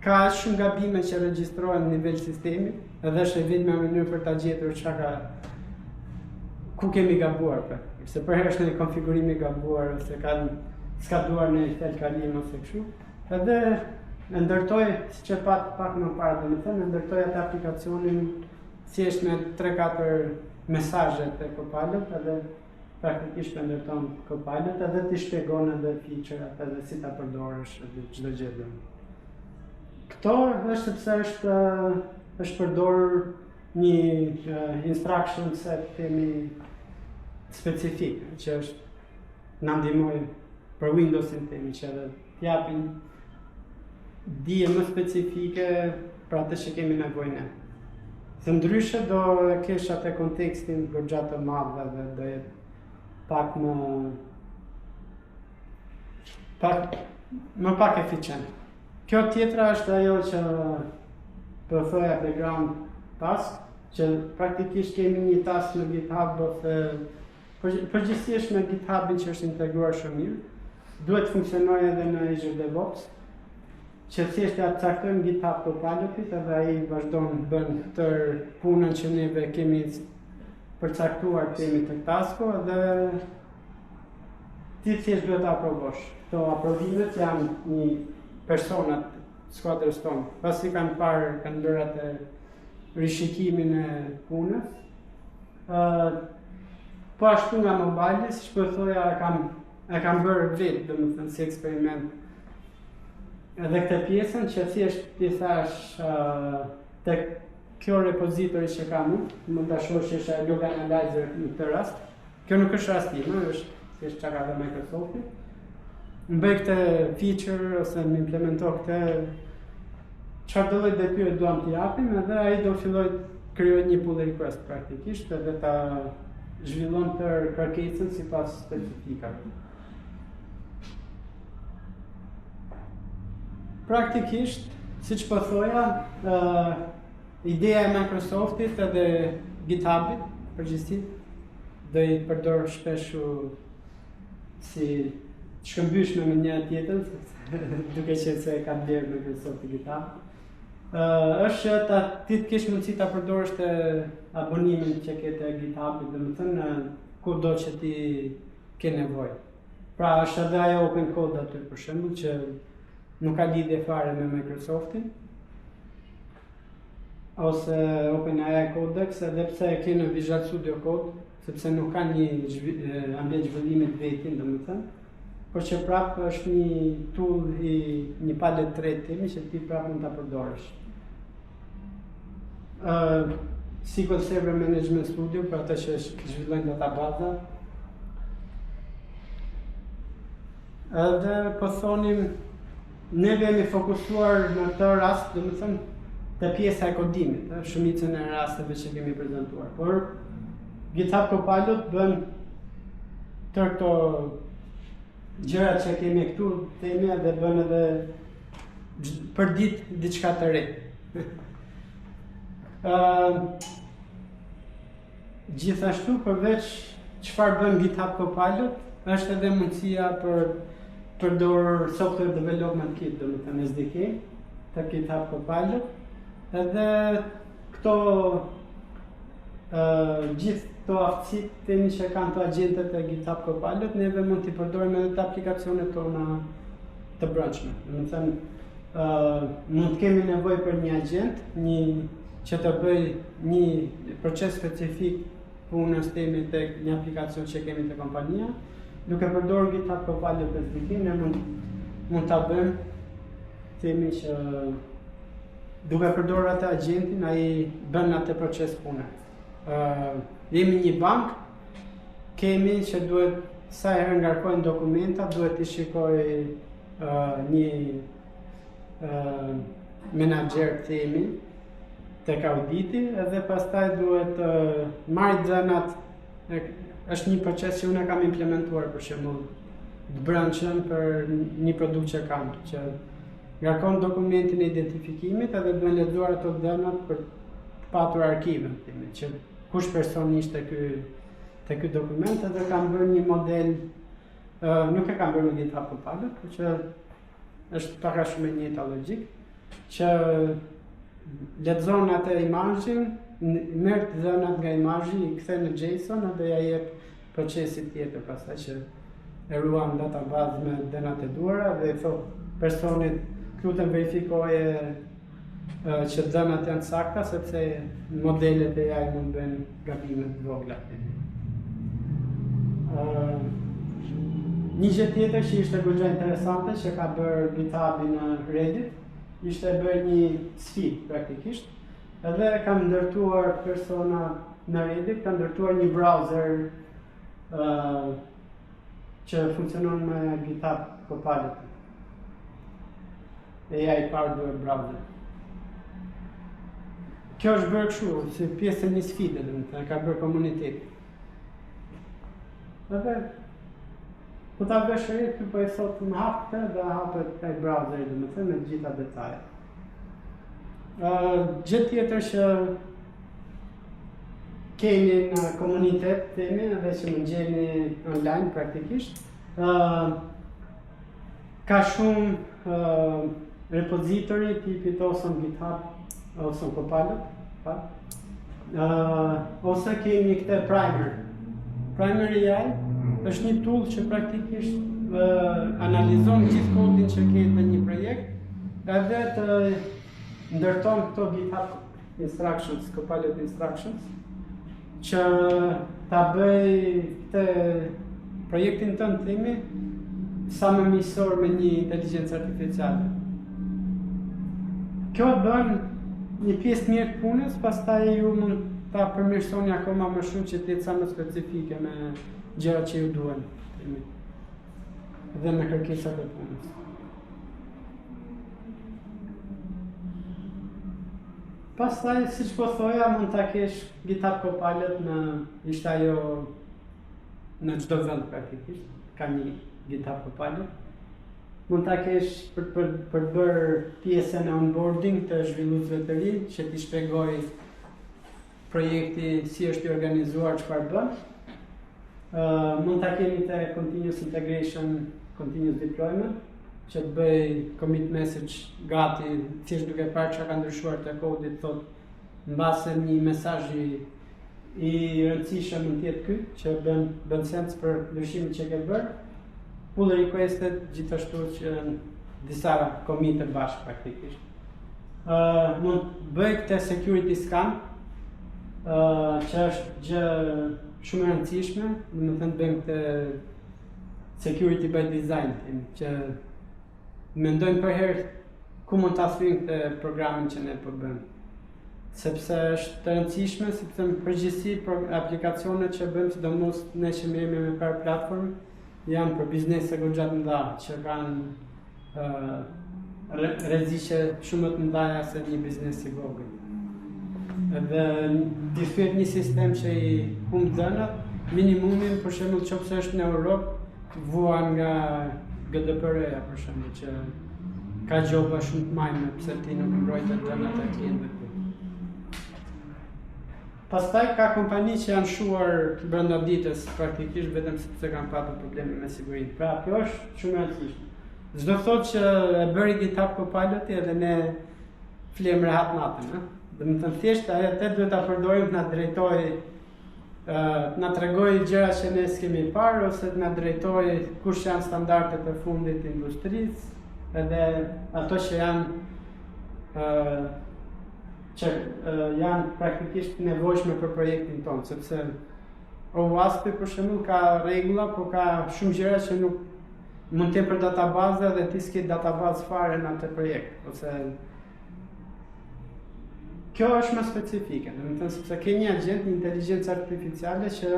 ka shumë gabime që regjistrohen në nivel sistemi, edhe është e vetmja mënyrë për ta gjetur ku kemi gabuar për. Se përherësh në konfigurimi gabuar ose kanë skaduar në tel kalim ose kështu. Edhe e ndërtoj, siç e pak më parë, domethënë e ndërtoj atë aplikacionin thjesht me 3-4 mesazhe te Copilot, edhe praktikisht e ndërton Copilot edhe ti shpjegon edhe feature-at edhe si ta përdorësh edhe çdo gjë. Këto është sepse është përdorur një instruction set themi specifik, që është na ndihmoj për Windowsin themi që edhe t'japin dije më specifike për atë që kemi nevojë ne. Se ndryshe do kesh atë kontekstin goxha të madh dhe do jetë pak eficient. Kjo tjetra është ajo që përthoja background task, që praktikisht kemi një task në GitHub ose përgjithsisht me GitHubin që është integruar shumë mirë, duhet funksionojë edhe në Azure DevOps, që thjesht ja caktojmë GitHub Copilotit edhe ai vazhdon bën këtë punën që neve kemi përcaktuar temi të tasku dhe ti thjesht duhet ta aprovosh. Këto aprovimet janë një personat skuadrës tonë. Pasi kanë bërë atë rishikimin e punës. Po ashtu nga mobile, siç po thoja, e kam bërë vetë, domethënë si eksperiment. Edhe këtë pjesën që thjesht ti thash tek kjo repozitori që kam unë, mund ta shohësh që log analyzer në këtë rast. Kjo nuk është rastim, është thjesht çka ka dhe Microsofti. Mbaj këtë feature ose më implemento këtë çfarë do lloj detyre duam t'i japim, edhe ai do filloj të krijojë një pull request praktikisht edhe ta zhvillon të kërkesën sipas specifikave. Praktikisht, siç po thoja, ideja e Microsoftit edhe GitHubit përgjithësi do i përdor shpesh si shkëmbyshme me një tjetër, duke qenë se ka blerë Microsofti GitHub. Është që ti të kesh mundësi ta përdorësh të abonimin që ke te GitHubit, domethënë kudo që ti ke nevojë. Pra është edhe ajo open code aty për shembull që nuk ka lidhje fare me Microsoftin. Ose OpenAI Codex, edhe pse e ke në Visual Studio Code, sepse nuk ka një ambient zhvillimi të vetin, domethënë. Por që prapë është një tool i një palet të tretimi që ti prapë mund ta përdorësh. SQL Server Management Studio për ata që zhvillojnë databaza. Edhe po thonim ne jemi fokusuar në këtë rast, domethënë te pjesa e kodimit, shumicën e rasteve që kemi prezantuar. Por GitHub Copilot bën tërë këto gjërat që kemi këtu themi dhe bën edhe për ditë diçka të re. Gjithashtu përveç çfarë bën GitHub Copilot, është edhe mundësia për përdor software development kit, domethënë SDK të GitHub Copilot. Edhe këto gjithë këto aftësitë tani që kanë të agjentët e GitHub Copilot, neve mund t'i përdorim edhe të aplikacionet tona të brendshme. Domethënë mund të kemi nevojë për një agjent, që të bëj një proces specifik punës temi tek një aplikacion që kemi te kompania, duke përdorur GitHub Copilot SDK, ne mund ta bëjmë themi që duke përdorur atë agjentin, ai bën atë proces pune. Jemi një bank, kemi që duhet sa herë ngarkojnë dokumenta, duhet t'i shikoj një menaxher themi tek auditi, edhe pastaj duhet marrë dhënat është një proces që unë kam implementuar për shembull të brendshëm për një produkt që kam, që ngarkon dokumentin e identifikimit edhe duhen lexuar ato dhënat për të patur arkivën, që kush person ishte ky dokument, edhe kam bërë një model, nuk e kam bërë me GitHub Copilot, por që është pak a shumë e njëjta logjik, që lexon atë imazhin, merr dhënat nga imazhi, i kthen në JSON edhe ja jep procesit tjetër pastaj që e ruan në databazë me dhënat e duara dhe i thot personit lutem verifikoje që dhënat janë sakta sepse modelet e AI mund bëjnë gabime të vogla. Një gjë tjetër që ishte goxha interesante që ka bërë GitHub në Reddit, ishte bërë një sfidë praktikisht, edhe kam ndërtuar persona në Reddit, kam ndërtuar një browser që funksionon me GitHub Copilot. AI powered browser. Kjo është bërë kështu, si pjesë e një sfide, domethënë ka bërë komuniteti. Edhe po ta bësh re, ty po e thot më hapte dhe hapet ai browseri domethënë me gjitha detajet. Gjë tjetër që kemi në komunitet themi edhe që më gjeni online praktikisht, ka shumë repository tipit Awesome GitHub, Awesome Copilot, ose kemi këtë Primer. Primer AI është një tool që praktikisht analizon gjithë kodin që ke në një projekt edhe të ndërton këto GitHub instructions, Copilot instructions, që ta bëj këtë projektin tënd themi sa më miqësor me një inteligjencë artificiale. Kjo bën një pjesë mirë të punës, pastaj ju mund ta përmirësoni akoma më shumë që të jetë sa më specifike me gjërat që ju duhen, themi, dhe me kërkesat e punës. Pastaj, siç po thoja, mund ta kesh GitHub Copilot ishte ajo në çdo vend praktikisht, ka një GitHub Copilot. Mund ta kesh për bërë pjesën e onboarding të zhvilluesve të rinj, që t'i shpjegoj projekti si është i organizuar, çfarë bën. Mund ta keni te continuous integration, continuous deployment, që të bëj commit message gati, thjesht duke parë çka ka ndryshuar te kodi, thot mbase një mesazhi i rëndësishëm mund të jetë ky, që bën sens për ndryshimin që ke bërë. Pull requestet gjithashtu që disa commit e bashkë praktikisht. Mund bëj këtë security scan, që është gjë shumë e rëndësishme, domethënë bëjmë këtë security by design, që mendojmë për herë ku mund ta thryjmë këtë programin që ne po bëjmë. Sepse është të rëndësishme, sepse në përgjithësi aplikacionet që bëjmë, sidomos ne që merremi me par platform, janë për biznese goxha të mëdha, që kanë rreziqe shumë të mëdha se një biznes i vogël. Edhe të thyet një sistem që i humb dhënat, minimumin për shembull nëse është në Europë, vuan nga GDPR-ja për shembull, që ka gjoba shumë të majme pse ti nuk mbrojtë dhënat e klientëve. Pastaj ka kompani që janë shuar brenda ditës praktikisht vetëm sepse kanë patur probleme me sigurinë. Pra kjo është shumë e rëndësishme. Çdo thotë që e bëri GitHub Copilot edhe ne flem rehat natën, Domethënë thjesht atë duhet ta përdorim të na drejtoj, të na tregoj gjëra që ne s'kemi parë ose të na drejtoj kush janë standardet e fundit të industrisë, edhe ato që janë praktikisht nevojshme për projektin tonë, sepse OWASP për shembull ka rregulla, por ka shumë gjëra që nuk mund të jenë për databaza dhe ti s'ke databazë fare në atë projekt, ose kjo është më specifike, domethënë sepse ke një agent, një inteligjencë artificiale që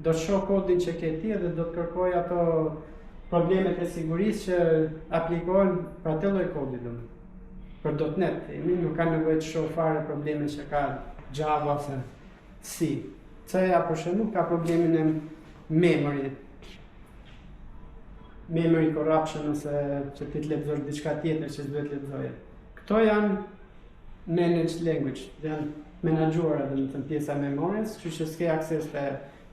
do të shoh kodin që ke ti dhe do të kërkojë ato problemet e sigurisë që aplikohen për atë lloj kodi domethënë. Për .NET, nuk ka nevojë të shoh fare probleme që ka Java ose C. C-ja për shembull ka problemin e memory corruption ose që ti të lexosh diçka tjetër që s'duhet lexoje. Këto janë managed language, janë menaxhuara domethënë pjesa e memorisë, kështu që s'ke akses te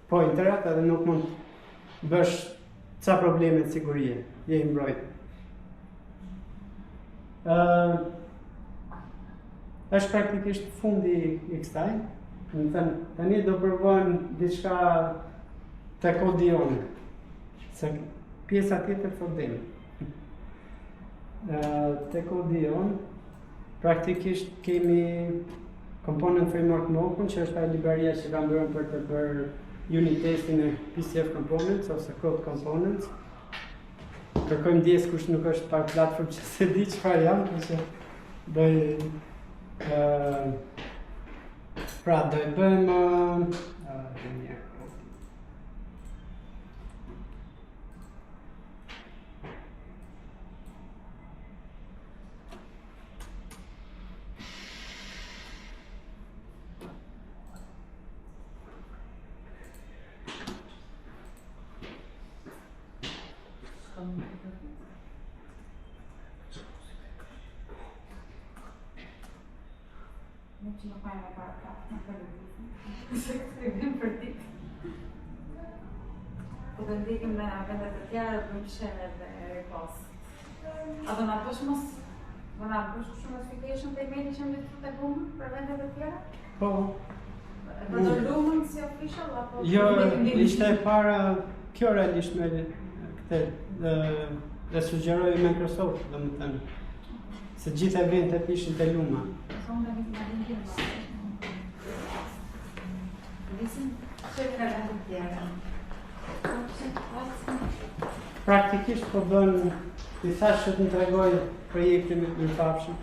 pointerat edhe nuk mund bësh ca probleme të sigurie, je i mbrojtur. Është praktikisht fundi i kësaj. Domethënë tani do provojmë diçka te kodioni. Se pjesa tjetër fodim. Te kodion praktikisht kemi component framework Mockun, që është ajo libreria që kam bërë për të bërë unit testin e PCF components ose code components. Kërkojmë ndjes kush nuk është pak platform që se di çfarë janë, përse pra do e bëjmë
Nuk që nuk majmë e para prapë, nuk për lëvisim. Se këtë vim për ditë. Po të ndikim në vendet e tjera dhe bëjmë shene dhe repos. A do nga bësh mos, do nga bësh kështu notification të emaili që më ditë të gumë për vendet e tjera?
Po.
Do të lumën si official, apo?
Jo, ishte e para, kjo realisht me këtë, dhe sugjeroj Microsoft, domethënë, se gjithë eventet ishin te Luma.
Sonë dhe vitë në dindim. Visim, që në vendet tjera?
Praktikisht po bën, i thash që të më tregoj projektin e mirëpafshëm.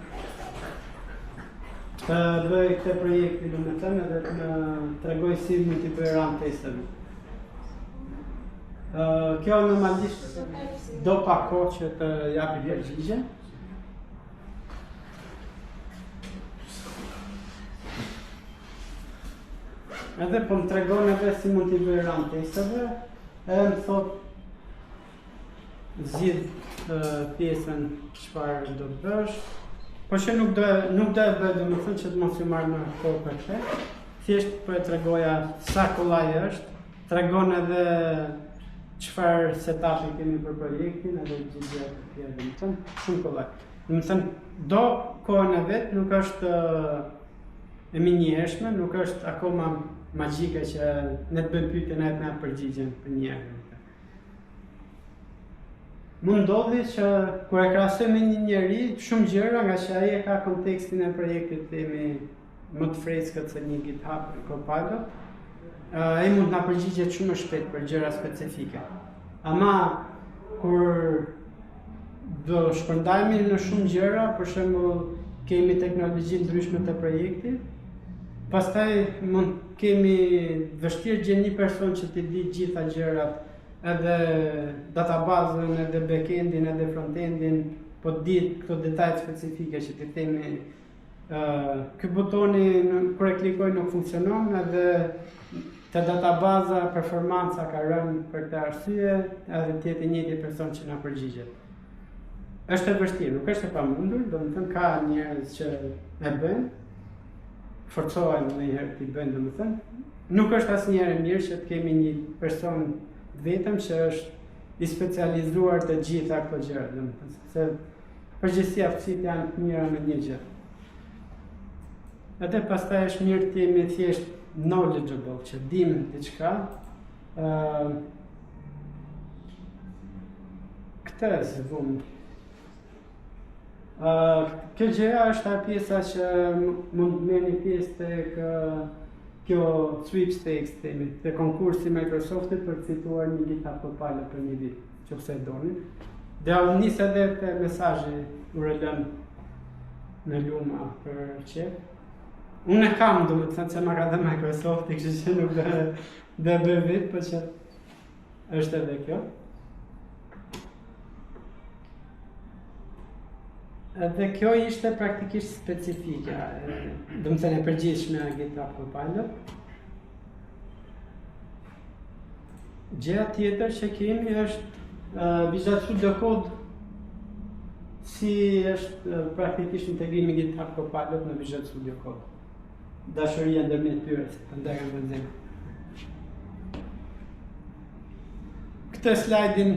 Të bëj këtë projekti domethënë edhe të më tregoj si mund t'i bëj RAM testeve. Kjo normalisht do pak kohë që të japi përgjigje. Edhe po më tregon edhe si mund t'i bëj RAM testeve, edhe më thot zgjidh pjesën çfarë do të bësh. Po që nuk do e bëj domethënë që të mos ju marr më kohë për këtë. Thjesht po e tregoja sa kollaj është, tregon edhe çfarë setupi kemi për projektin, edhe gjithë gjërat e tjera domethënë shumë kollaj. Domethënë do kohën e vet nuk është e minjëhershme, nuk është akoma magjike që ne të bëjmë pyetje na jep përgjigjen për një herë. Mund ndodhi që kur e krahasoj me një njeri, shumë gjëra nga që ai e ka kontekstin e projektit themi më të freskët se një GitHub Copilot, ai mund na përgjigjet shumë më shpejt për gjëra specifike. Ama kur do shpërndajemi në shumë gjëra, për shembull kemi teknologji ndryshme të projektit, pastaj mund kemi vështirë gjeni një person që t'i di gjitha gjërat, edhe databazën, edhe backendin, edhe frontendin, po di këto detajt specifike që t'i themi ky butoni kur e klikoj nuk funksionon, edhe te databaza performanca ka rënë për këtë arsye, edhe tjetë i njëjti person që na përgjigjet. Është e vështirë, nuk është e pamundur, domethënë ka njerëz që e bëjnë, forcohen ndonjëherë t'i bëjnë domethënë. Nuk është asnjëherë mirë që të kemi një person vetëm që është i specializuar të gjitha këto gjëra, domethënë, sepse përgjithësi aftësitë janë të mira me një gjë. Edhe pastaj është mirë të jemi thjesht knowledgeable, që dim diçka. Këtë si vumë. Kjo gjëja është ajo pjesa që mund të merrni pjesë tek kjo sweepstakes themi, te konkursi Microsoftit për të fituar një GitHub Copilot për një vit, nëse e doni. Dhe u nis edhe te mesazhi URL në Luma për çep. Unë e kam domethënë se ma ka dhënë Microsofti, kështu që nuk do e bëj vetë, por që është edhe kjo. Dhe kjo ishte praktikisht specifike, domethënë e përgjithshme e GitHub Copilot. Gjëja tjetër që kemi është Visual Studio Code si është praktikisht integrimi GitHub Copilot në Visual Studio Code. Dashuria ndërmjet tyre, prandaj kanë vënë. Këtë slajdin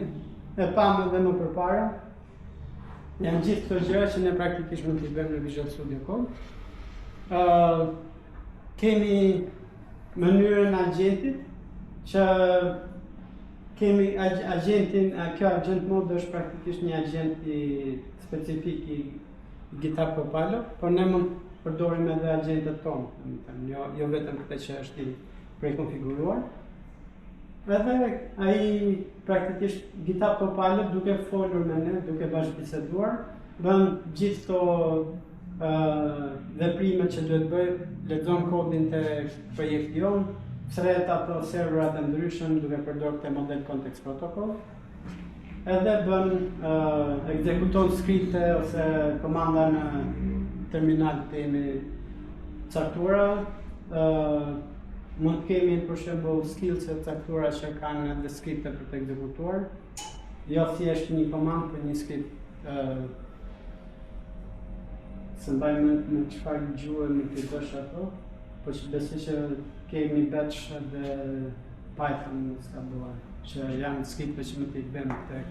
e pam edhe më përpara. Janë gjithë këto gjëra që ne praktikisht mund t'i bëjmë në Visual Studio Code. Kemi mënyrën agentit që kemi agentin, kjo agent mode është praktikisht një agent i specifik i GitHub Copilot, por ne mund përdorim edhe agentët tonë, jo vetëm këtë që është i prekonfiguruar. Edhe ai praktikisht GitHub Copilot duke folur me ne, duke bashkëbiseduar, bën gjithë këto veprimet që duhet bëj, lexon kodin te projekti jon, thret ato serverat e ndryshëm duke përdorur këtë model context protocol. Edhe bën ekzekuton skripte ose komanda në terminal të jemi caktuara. Mund të kemi për shembull skills e caktuara që kanë edhe skripte për të ekzekutuar. Jo thjesht një komandë për një skript. Se mbaj mend në çfarë gjuhë nuk i dosh ato, po që besoj që kemi Bash dhe Python në skabuar, që janë skripte që mund t'i bëjmë tek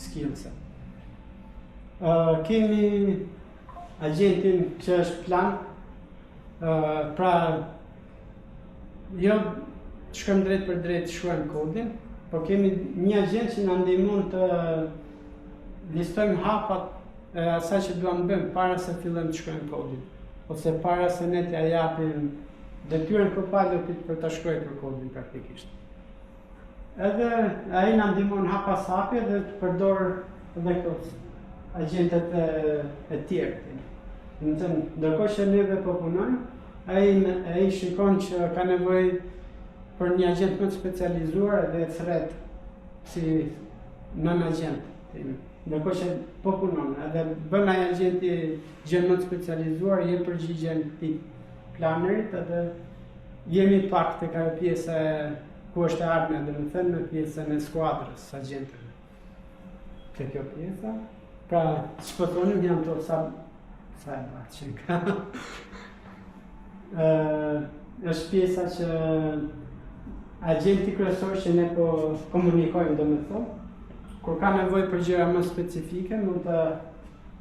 skillset. Kemi agentin që është plan, pra jo shkojmë drejt për drejt shkruajmë kodin, por kemi një agent që na ndihmon të listojmë hapat e asaj që duam bëjmë para se fillojmë të shkruajmë kodin, ose para se ne t'ia japim detyrën Copilotit për ta shkruar kodin praktikisht. Edhe ai na ndihmon hap pas hapi dhe të përdor edhe këto agjentet e tjerë. Ndërkohë që neve po punojmë, ai shikon që ka nevojë për një agent më të specializuar dhe thret si nën agent. Ndërkohë që po punon, edhe bën ai agenti gjë më të specializuar, jep përgjigjen tip planerit, edhe jemi pak tek ajo pjesa ku është e ardhmja, domethënë në pjesën e skuadrës agjentëve. Te kjo pjesa, pra ç'po thonim janë to sa e bërë që ka. Është pjesa që agenti kryesor që ne po komunikojmë, domethënë, kur ka nevojë për gjëra më specifike, mund të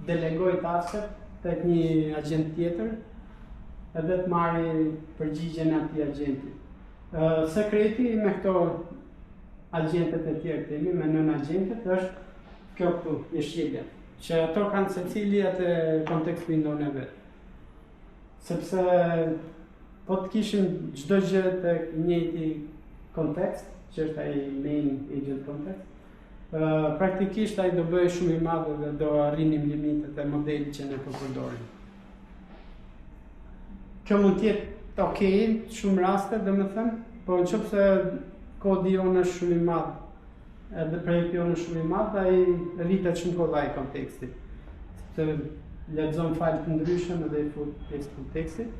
delegoj tasket tek një agent tjetër, edhe të marrë përgjigjen atij agenti. Sekreti me këto agjentet e tjerë temi, me nën agjentet, është kjo këtu, jeshilja, që ato kanë secili atë kontekst window e vet. Sepse po të kishim çdo gjë tek njëjti kontekst, që është ai main agent context, praktikisht ai do bëhej shumë i madh dhe do arrinim limitet e modelit që ne po përdorim. Kjo mund të jetë okay, shumë raste, domethënë, po nëse kodi jonë është shumë i madh, edhe projekti jonë është shumë i madh, ai rritet shumë kollaj konteksti. Sepse lexon fajle të ndryshëm edhe i fut pjesë kontekstit.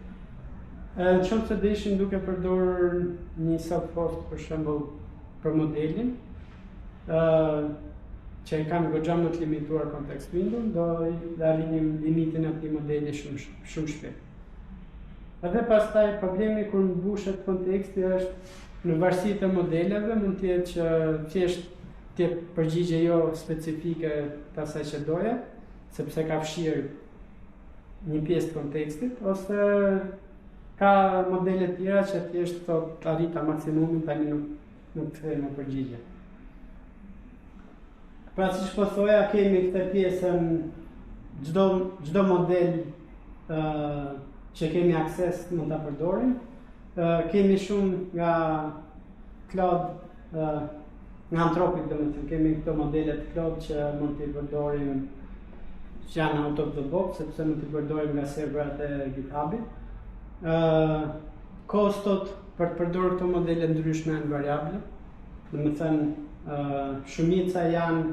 Nëse do ishim duke përdorur një self-host për shembull për modelin, që i kanë goxha më të limituar kontekst window, do arrinim limitin e atij modeli shumë shpejt. Edhe pastaj problemi kur mbushet konteksti është në varësi të modeleve, mund të jetë që thjesht të jep përgjigje jo specifike të asaj që doja, sepse ka fshirë një pjesë të kontekstit, ose ka modele tjera që thjesht thot arrita maksimumin, tani nuk kthehen në përgjigje. Pra siç po thoja, kemi këtë pjesën çdo model që kemi akses mund ta përdorim. Kemi shumë nga cloud, nga Anthropic, domethënë kemi këto modele të cloud që mund t'i përdorim, që janë out of the box, sepse mund t'i përdorim nga serverat e GitHubit. Kostot për të përdorur këto modele ndryshme janë variable, domethënë shumica janë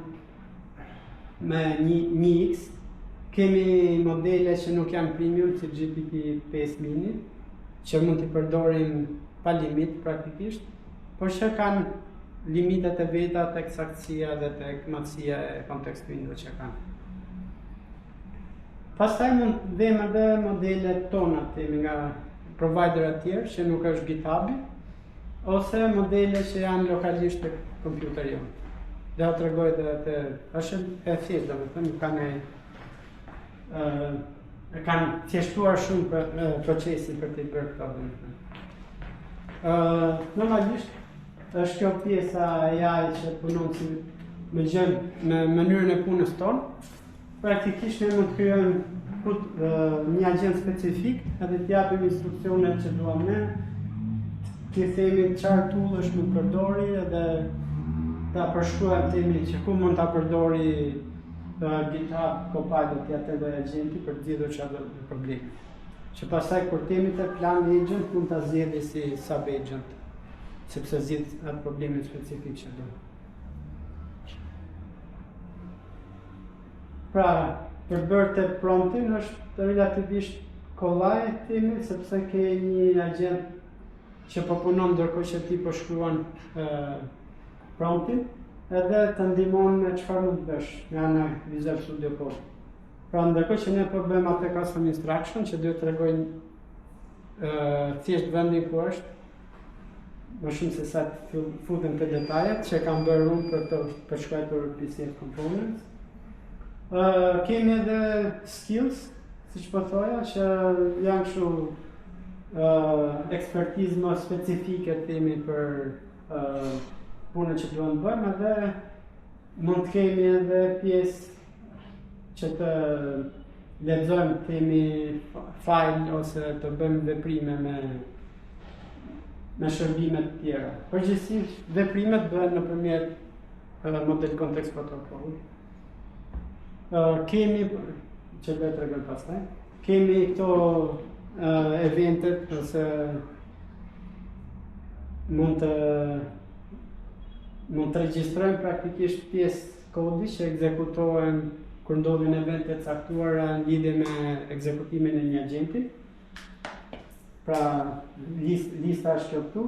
me 1x. Kemi modele që nuk janë premium, si GPT-5 mini, që mund t'i përdorim pa limit praktikisht, por që kanë limitet e veta tek saktësia dhe tek matësia e kontekstuinëve që kanë. Pastaj mund të vëmë edhe modelet tona themi nga providerat tjerë që nuk është GitHub-i, ose modele që janë lokalisht te kompjuteri jonë. Dhe atë tregoj dhe është e thjeshtë, domethënë nuk kanë kanë thjeshtuar shumë për procesin për të bërë këto domethënë. Normalisht është kjo pjesa e AI që punon si me mënyrën e punës tonë. Praktikisht ne mund të krijojmë një agent specifik, edhe të japim instruksionet që duam ne, të themi çfarë tool është mund përdori edhe ta përshkruajmë themi që ku mund ta përdori GitHub Copilot ja të agenti për të zgjidhur çfarë problemi. Që pastaj kur themi te plan agent mund ta zgjidhë si sub agent, sepse zgjidh atë problemin specifik që do. Pra, për bërë të promptin është relativisht kollaj themi, sepse ke një agent që po punon ndërkohë që ti po shkruan promptin, edhe të ndihmon me çfarë mund të bësh nga ana Visual Studio Code. Pra ndërkohë që ne po bëjmë atë custom instruction që do të tregojnë thjesht vendin ku është, më shumë se sa të futem te detajet që kam bërë unë për të përshkruar PCF components. Kemi edhe skills, siç po thoja, që janë kështu ekspertizë më specifike themi për punën që duam të bëjmë, edhe mund të kemi edhe pjesë që të lexojmë themi file ose të bëjmë veprime me shërbime të tjera. Përgjithsisht veprimet bëhen nëpërmjet model context protocol. Kemi që do të tregoj pastaj. Kemi këto eventet ose mund të regjistrojmë praktikisht pjesë kodi që ekzekutohen kur ndodhin evente të caktuara në lidhje me ekzekutimin e një agenti. Pra lista është kjo këtu.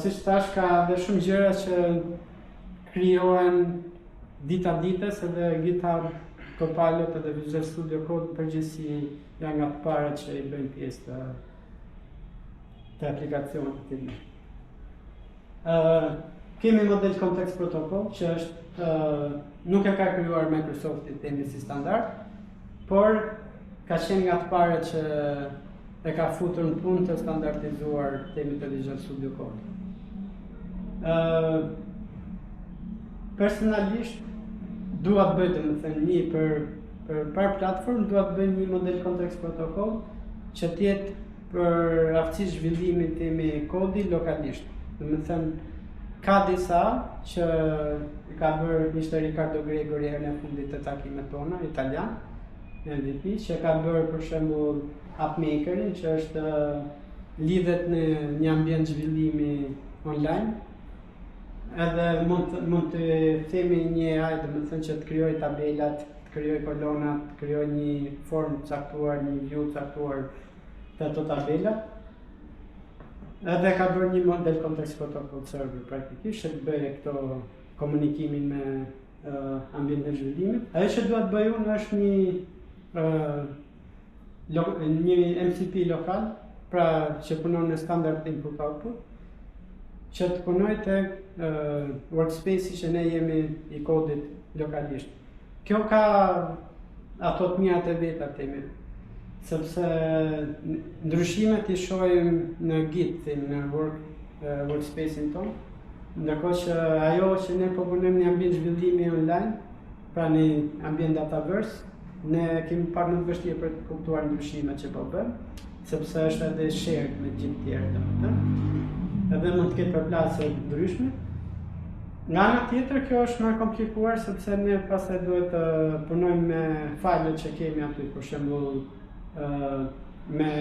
Siç thash, ka dhe shumë gjëra që krijohen dita ditës, edhe GitHub Copilot edhe Visual Studio Code përgjithësi janë nga të parat që i bëjnë pjesë të aplikacionit të tij. Kemi model context protocol që është nuk e ka krijuar Microsofti themi si standard, por ka qenë nga të parat që e ka futur në punë të standardizuar themi të Visual Studio Code. Personalisht dua të bëj domethënë një për platform dua të bëj një model context protocol që të jetë për aftësi zhvillimi themi kodi lokalisht. Domethënë ka disa që ka bërë ishte Riccardo Gregori herën e fundit të takimit tona italian, MVP, që ka bërë për shembull AppMakerin, që është lidhet në një ambient zhvillimi online. Edhe mund të themi një AI, domethënë që të krijojë tabelat, të krijojë kolonat, të krijojë një formë të caktuar, një view të caktuar të ato tabelat. Edhe ka bërë një model context protocol server praktikisht që të bëjë këto komunikimin me ambientin e zhvillimit. Ajo që dua të bëj unë është një MCP lokal, pra që punon në standard input output, që të punoj të workspace-i që ne jemi i kodit lokalisht. Kjo ka ato të mijat e veta themi, sepse ndryshimet i shohim në Git, themi, në workspace-in tonë, ndërkohë që ajo që ne po punojmë në ambient zhvillimi online, pra në ambient Dataverse, ne kemi pak më të vështirë për të kuptuar ndryshimet që po bëjmë, sepse është edhe shared me gjithë tjerë domethënë. Edhe mund të ketë përplasje të ndryshme. Nga ana tjetër kjo është më e komplikuar sepse ne pastaj duhet të punojmë me fajlet që kemi aty, për shembull me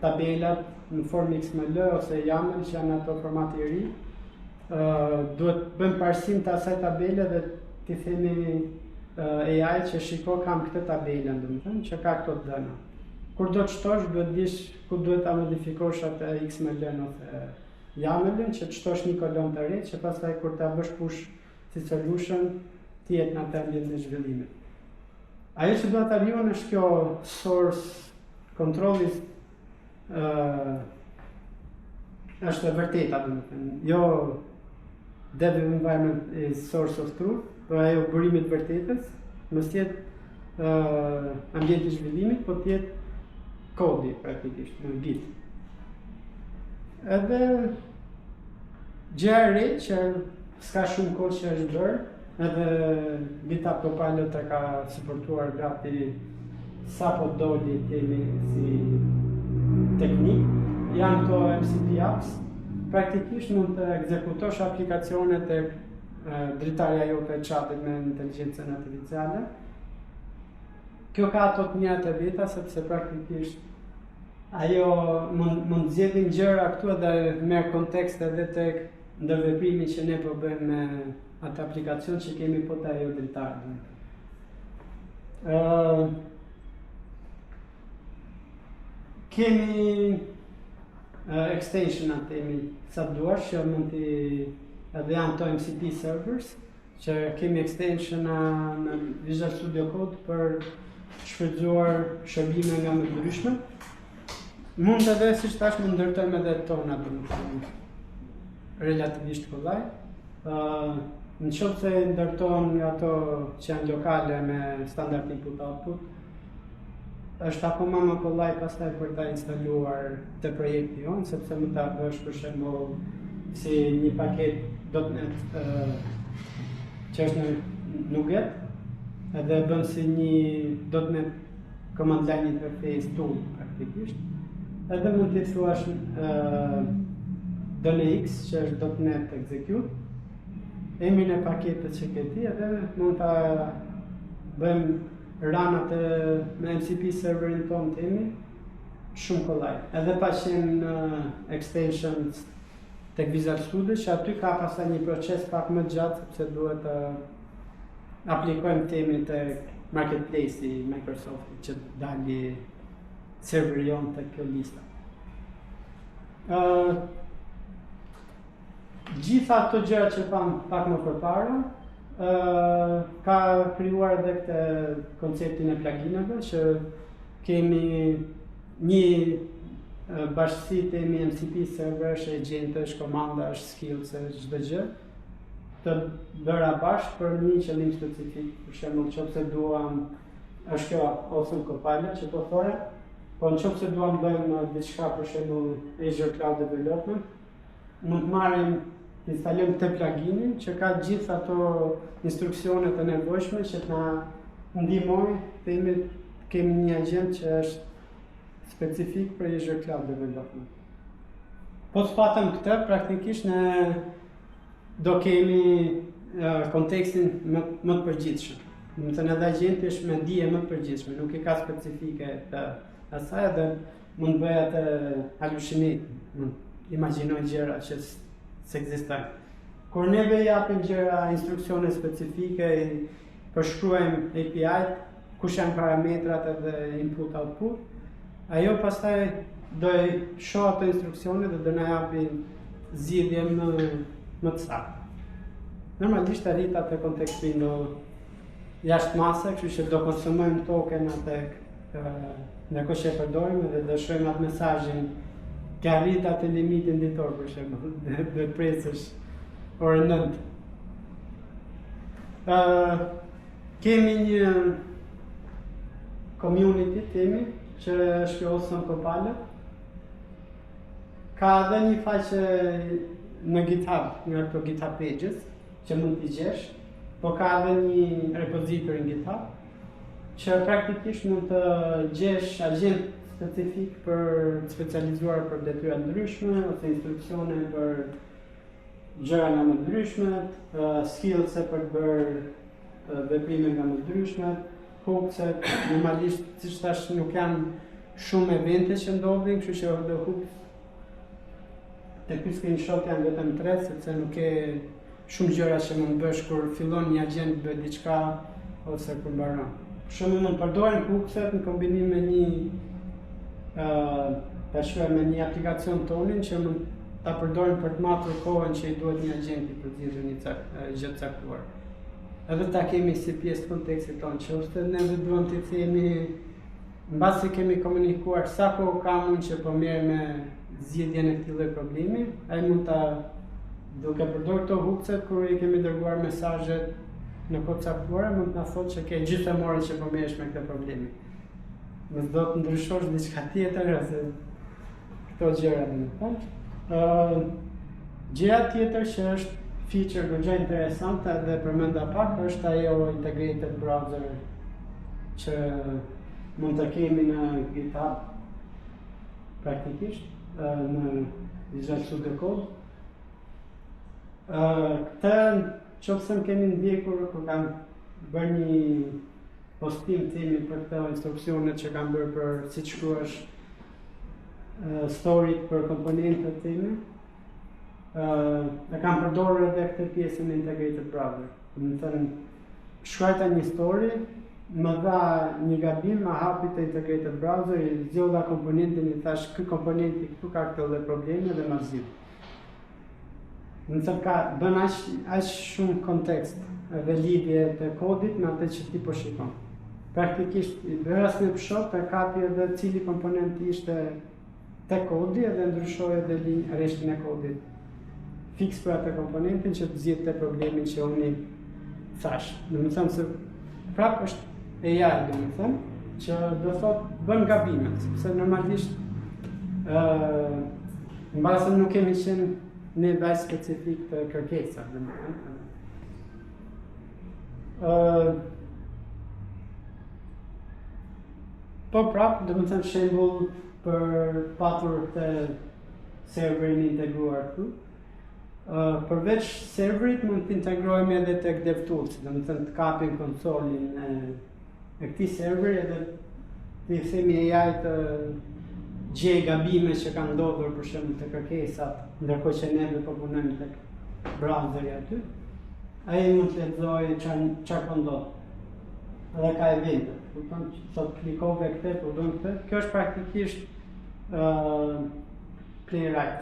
tabelat në formë XML ose YAML që janë ato formati i ri. Duhet bëjmë parsim të asaj tabele dhe t'i themi AI që shiko kam këtë tabelën, domethënë që ka këto dhëna. Kur do të shtosh, duhet dish ku duhet ta modifikosh atë XML-n ose YAML-in që të shtosh një kolon të re, që pastaj kur ta bësh push si solution, ti jetë në atë ambient në zhvillimit. Ajo që duhet ta vjen është kjo source control është e vërteta, domethënë. Jo dev environment is source of truth, por ajo burimi i vërtetës, mos jetë ambienti i zhvillimit, po të jetë kodi praktikisht në Git. Edhe gjëja e re që s'ka shumë kohë që është bërë, edhe GitHub Copilot e ka suportuar gati sapo doli temi si teknik, janë këto MCP apps, praktikisht mund të ekzekutosh aplikacionet e dritarja jote e chatit me inteligjencën artificiale. Kjo ka ato të mira të veta, sepse praktikisht ajo mund zgjedhin gjëra këtu edhe merr kontekst edhe tek ndërveprimi që ne po bëjmë me atë aplikacion që kemi po të ajo dritarë. Kemi extension temi sa duash që mund t'i edhe janë to MCP servers që kemi extension në Visual Studio Code për shfrytzuar shërbime nga më të ndryshme. Mund edhe siç thash mund ndërtojmë edhe tona relativisht kollaj. Në qoftë se ndërton ato që janë lokale me standard input output, është akoma më kollaj pastaj për ta instaluar te projekti jon, sepse mund ta bësh për shembull si një paket .NET që është në Nuget, edhe bën si një .NET command line interface tool praktikisht. Edhe mund t'i thuash .NX që është .NET execute, emrin e paketet që ke ti, edhe mund ta bëjmë ranat me MCP serverin ton temi shumë kollaj. Edhe pa qenë extensions tek Visual Studio, që aty ka pastaj një proces pak më gjatë, sepse duhet të aplikojmë temin tek marketplace i Microsoft që dali serveri jon tek kjo lista. Gjitha ato gjëra që pam pak më përpara, ka krijuar edhe këtë konceptin e plugineve, që kemi një bashkësi temi MCP server, është agentësh, komanda, është skills, është çdo gjë, të bëra bashkë për një qëllim specifik. Për shembull, nëse duam, është kjo Awesome Copilot që po thore, po nëse duam bëjmë diçka, për shembull Azure Cloud Development, mund të marrim instalojmë të pluginin që ka gjithë ato instruksionet e nevojshme që të na ndihmojnë të kemi një agent që është specifik për Azure Cloud Development. Po të patëm këtë, praktikisht ne do kemi kontekstin më të përgjithshëm. Do të thënë edhe agenti është me dije më të përgjithshme, nuk i ka specifike të asaj dhe mund bëj atë halucinit, mund imagjinoj gjëra që s'ekzistojnë. Kur neve japim gjëra, instruksione specifike, përshkruajmë API-t, kush janë parametrat edhe input-output, ajo pastaj do i shoh ato instruksione dhe do na japin zgjidhje më të saktë. Normalisht arrit atë kontekstin jashtë mase, kështu që do konsumojmë token atë ndërkohë që e përdorim dhe do shohim atë mesazhin ke arrit atë limitin ditor, për shembull, dhe presësh orën 9. Kemi një community temi që është Awesome Copilot. Ka edhe një faqe në GitHub, nga këto GitHub pages, që mund t'i gjesh, po ka edhe një repository në GitHub, që praktikisht mund të gjesh agent specifik për specializuar për detyra ndryshme, ose instruksione për gjëra nga më ndryshme, skills për të bërë veprime nga më ndryshme, hookset, normalisht, siç thash, nuk janë shumë evente që ndodhin, kështu që edhe hooks te ky screenshot janë vetëm 3, sepse nuk ke shumë gjëra që mund bësh kur fillon një agent bëj diçka ose kur mbaron. Shumë mund përdoren hookset në kombinim me një me një aplikacion tonin që mund ta përdorin për të matur kohën që i duhet një agenti për të zgjidhur një gjë të caktuar. Edhe ta kemi si pjesë të kontekstit tonë, që ose neve duhet t'i themi, mbasi kemi komunikuar sa kohë ka mund që po merr me zgjidhjen e këtij lloji problemi, ai mund ta duke përdorur këto hupcet kur i kemi dërguar mesazhet në kohë të caktuara, mund të na thotë që ke gjithëmore që po merresh me këtë problemi. Mos do të ndryshosh diçka tjetër ose këto gjëra domethënë. Gjëja tjetër që është feature goxha interesante dhe përmenda pak është ajo integrated browser që mund të kemi në GitHub praktikisht në Visual Studio Code. Këtë qofse më keni ndjekur kur kam bërë një postim timi për këto instruksionet që kam bërë për si të shkruash story për komponentët timi, e kam përdorur edhe këtë pjesën e integrated browser. Do të thënë, shkruajta një story, më dha një gabim, ma hapi të integrated browser, i zgjodha komponentin, i thash ky komponenti këtu ka këtë lloj problemi dhe ma zgjidh. Do të thënë, bën aq shumë kontekst dhe lidhje të kodit me atë që ti po shikon. Praktikisht i bëra snapshot e kapi edhe cili komponent ishte te kodi edhe ndryshoi edhe rreshtin e kodit fiks për atë komponentin që të zgjidhte problemin që unë thash. Do të thënë se prapë është AI, do të thënë, që do thotë bën gabime, sepse normalisht mbase nuk kemi qenë në vaj specifik të kërkesa, do të thënë. Po prapë, do të thënë shembull për patur të serverin integruar këtu. Përveç serverit mund të integrojmë edhe tek DevTools, do të thënë të kapim konsolin e këtij serveri edhe të themi AI të gjej gabime që kanë ndodhur për shembull te kërkesat, ndërkohë që neve po punojmë tek browseri aty. Ai mund të lexojë çfarë po ndodh. Edhe ka evente. Do të thonë sot klikove këtë, po bën këtë. Kjo është praktikisht Playwright.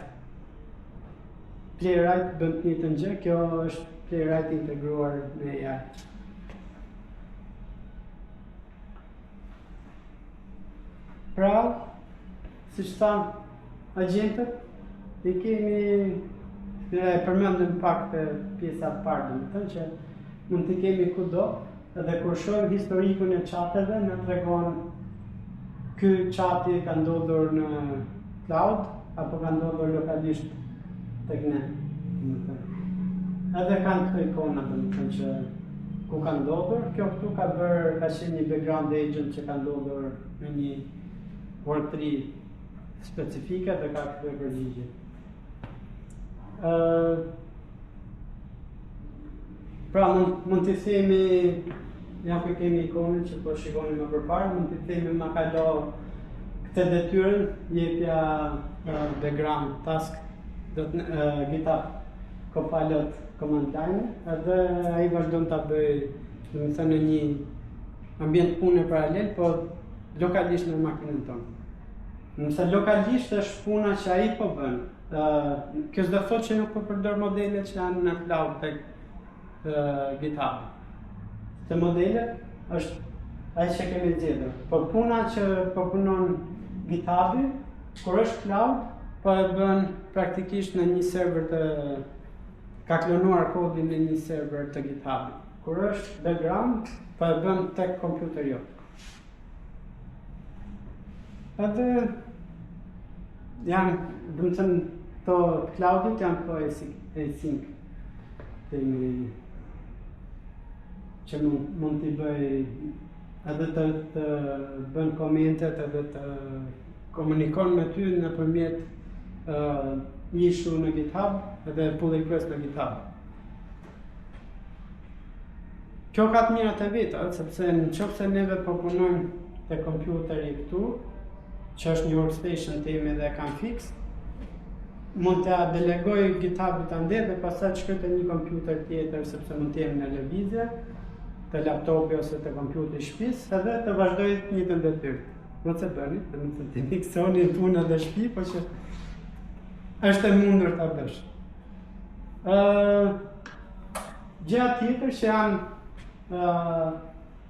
Playwright bën të njëjtën gjë, kjo është Playwright integruar me AI. Pra, siç tham, agjentët i kemi përmendëm pak të pjesa të parë, domethënë që mund të kemi kudo, edhe kur shohim historikun e chateve, na tregon ky chati ka ndodhur në cloud apo ka ndodhur lokalisht tek ne. Edhe kanë këto ikona, domethënë që ku ka ndodhur, kjo këtu ka qenë një background agent që ka ndodhur në një worktree specifike dhe ka këtë përgjigje. Pra mund të themi, ja ku kemi ikonën që po shikoni më përpara, mund të themi ma ka lo këtë detyrën, jepja background task GitHub Copilot command line, edhe ai vazhdon ta bëj, domethënë në një ambient pune paralel, po lokalisht në makinën tonë. Nëse lokalisht është puna që ai po bën, kjo s'do thotë që nuk po përdor modele që janë në cloud tek GitHub. Te modelet është ai që kemi zgjedhur. Po puna që po punon GitHub-i, kur është cloud, po e bën praktikisht në një server ka klonuar kodin në një server të GitHub-i. Kur është background, po e bën tek kompjuteri jot. Edhe janë, do të thënë, to cloudit janë to async që mund t'i bëj edhe të bën komentet edhe të komunikon me ty nëpërmjet issue në GitHub edhe pull request në GitHub. Kjo ka të mirat e veta, sepse nëse neve po punojmë te kompjuteri këtu, që është një workstation temi dhe kam fix, mund të delegoj GitHub-it ande dhe pastaj shkoj te një kompjuter tjetër sepse mund të jemi në lëvizje, te laptopi ose te kompjuteri i shtëpisë, edhe të vazhdoj të njëjtën detyrë. Mos e bëni, do të miksoni punë dhe shtëpi, po që është e mundur ta bësh. Gjëja tjetër që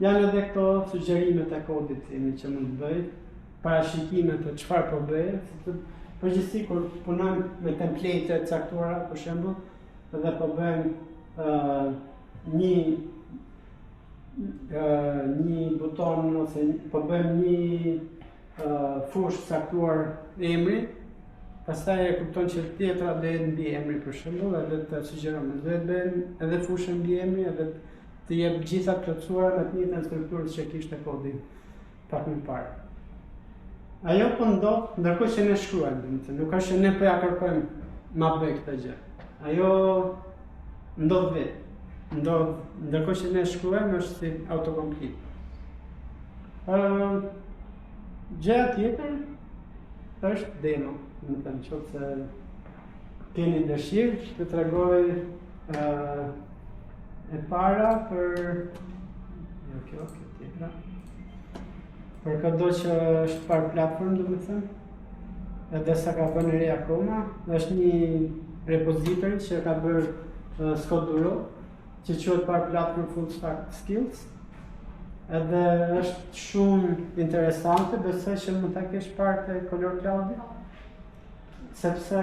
janë edhe këto sugjerimet e kodit që mund të bëj, parashikimet e çfarë po bëhet, përgjithësi kur punojmë me template të caktuara, për shembull, dhe po bëjmë një buton ose po bëjmë një fushë caktuar emri, pastaj e kupton që tjetra bëhet mbi emri për shembull, edhe të sugjeron, duhet bëjmë edhe fushën mbi emri, edhe të jep gjitha plotësuara me të njëjtën strukturë që kishte kodi pak më parë. Ajo po ndodh ndërkohë që ne shkruajmë, domethënë, nuk është që ne po ja kërkojmë ma bëj këtë gjë. Ajo ndodh vetë. Ndërkohë që ne shkruajmë është si autokomplet. Gjëja tjetër është demo, domethënë nëse keni dëshirë të tregoj e para për kjo tjetra. Për këdo që është parë platform, domethënë, edhe sa ka bënë re akoma, është një repository që ka bërë Scott Duro, që quhet parë platform Full Stack Skills. Edhe është shumë interesante, besoj që mund ta kesh parë te Color Cloud, sepse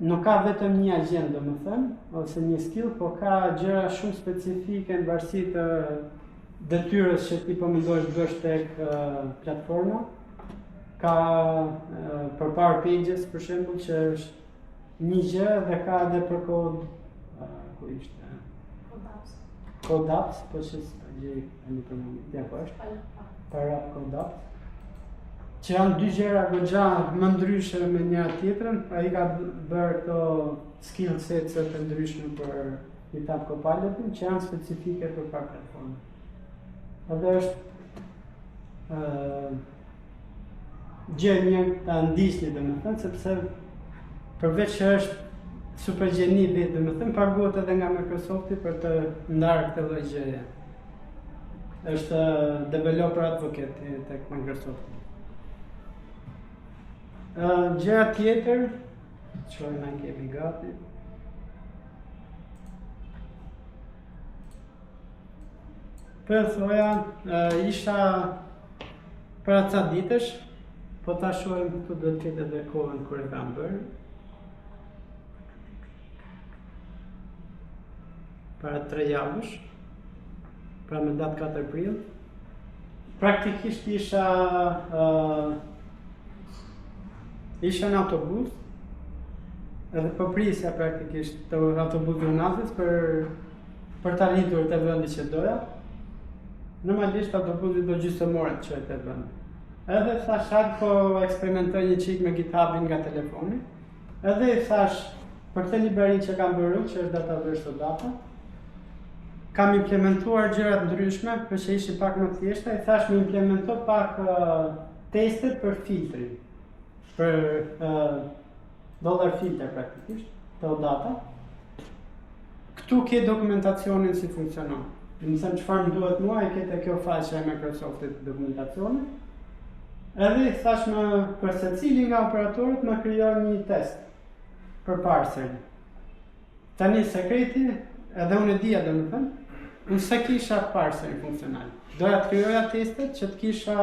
nuk ka vetëm një agjendë, domethënë, ose një skill, po ka gjëra shumë specifike në varësi të detyrës që ti po mundohesh të bësh tek platforma. Ka për Power Pages, për shembull, që është një gjë dhe ka edhe për kod, ku ishte? Code-apps, po që gjej tani për moment, ja po është? Para Code-apps. Që janë dy gjëra goxha më ndryshe me njëra tjetrën, ai ka bërë këto skill sets të ndryshme për GitHub Copilot-in që janë specifike për par platforma. Edhe është gjë mirë ta ndiqni domethënë, sepse përveç që është super gjeni vetë domethënë, paguhet edhe nga Microsofti për të ndarë këtë lloj gjëje. Është developer advocate tek Microsoft. Gjëja tjetër, çfarë na kemi gati? Për thoja, isha për aca ditësh, po ta shohim këtu do të ketë edhe kohën kur e kam bërë. Para 3 javësh, pra me datë 4 prill. Praktikisht isha në autobus, edhe po prisja praktikisht të autobusin unazës për të arritur te vendi që doja. Normalisht autobusi do gjysmëore të çojë te vendi. Edhe thash po eksperimentoj një çik me GitHubin nga telefoni. Edhe i thash për këtë liberi që kam bërë, që është Dataverse Data, kam implementuar gjëra të ndryshme, për që ishin pak më thjeshta, i thash më implemento pak testet për filtrin, për dollar filter praktikisht, të data. Këtu ke dokumentacionin si funksionon. Nësëm çfarë më duhet mua, i kete kjo faqe e Microsoftit dokumentacionin. Edhe i thash për secili nga operatorët më krijon një test për parserin. Tani sekreti, edhe unë e dija domethënë, unë se kisha parserin funksional. Doja të krijoja testet që të kisha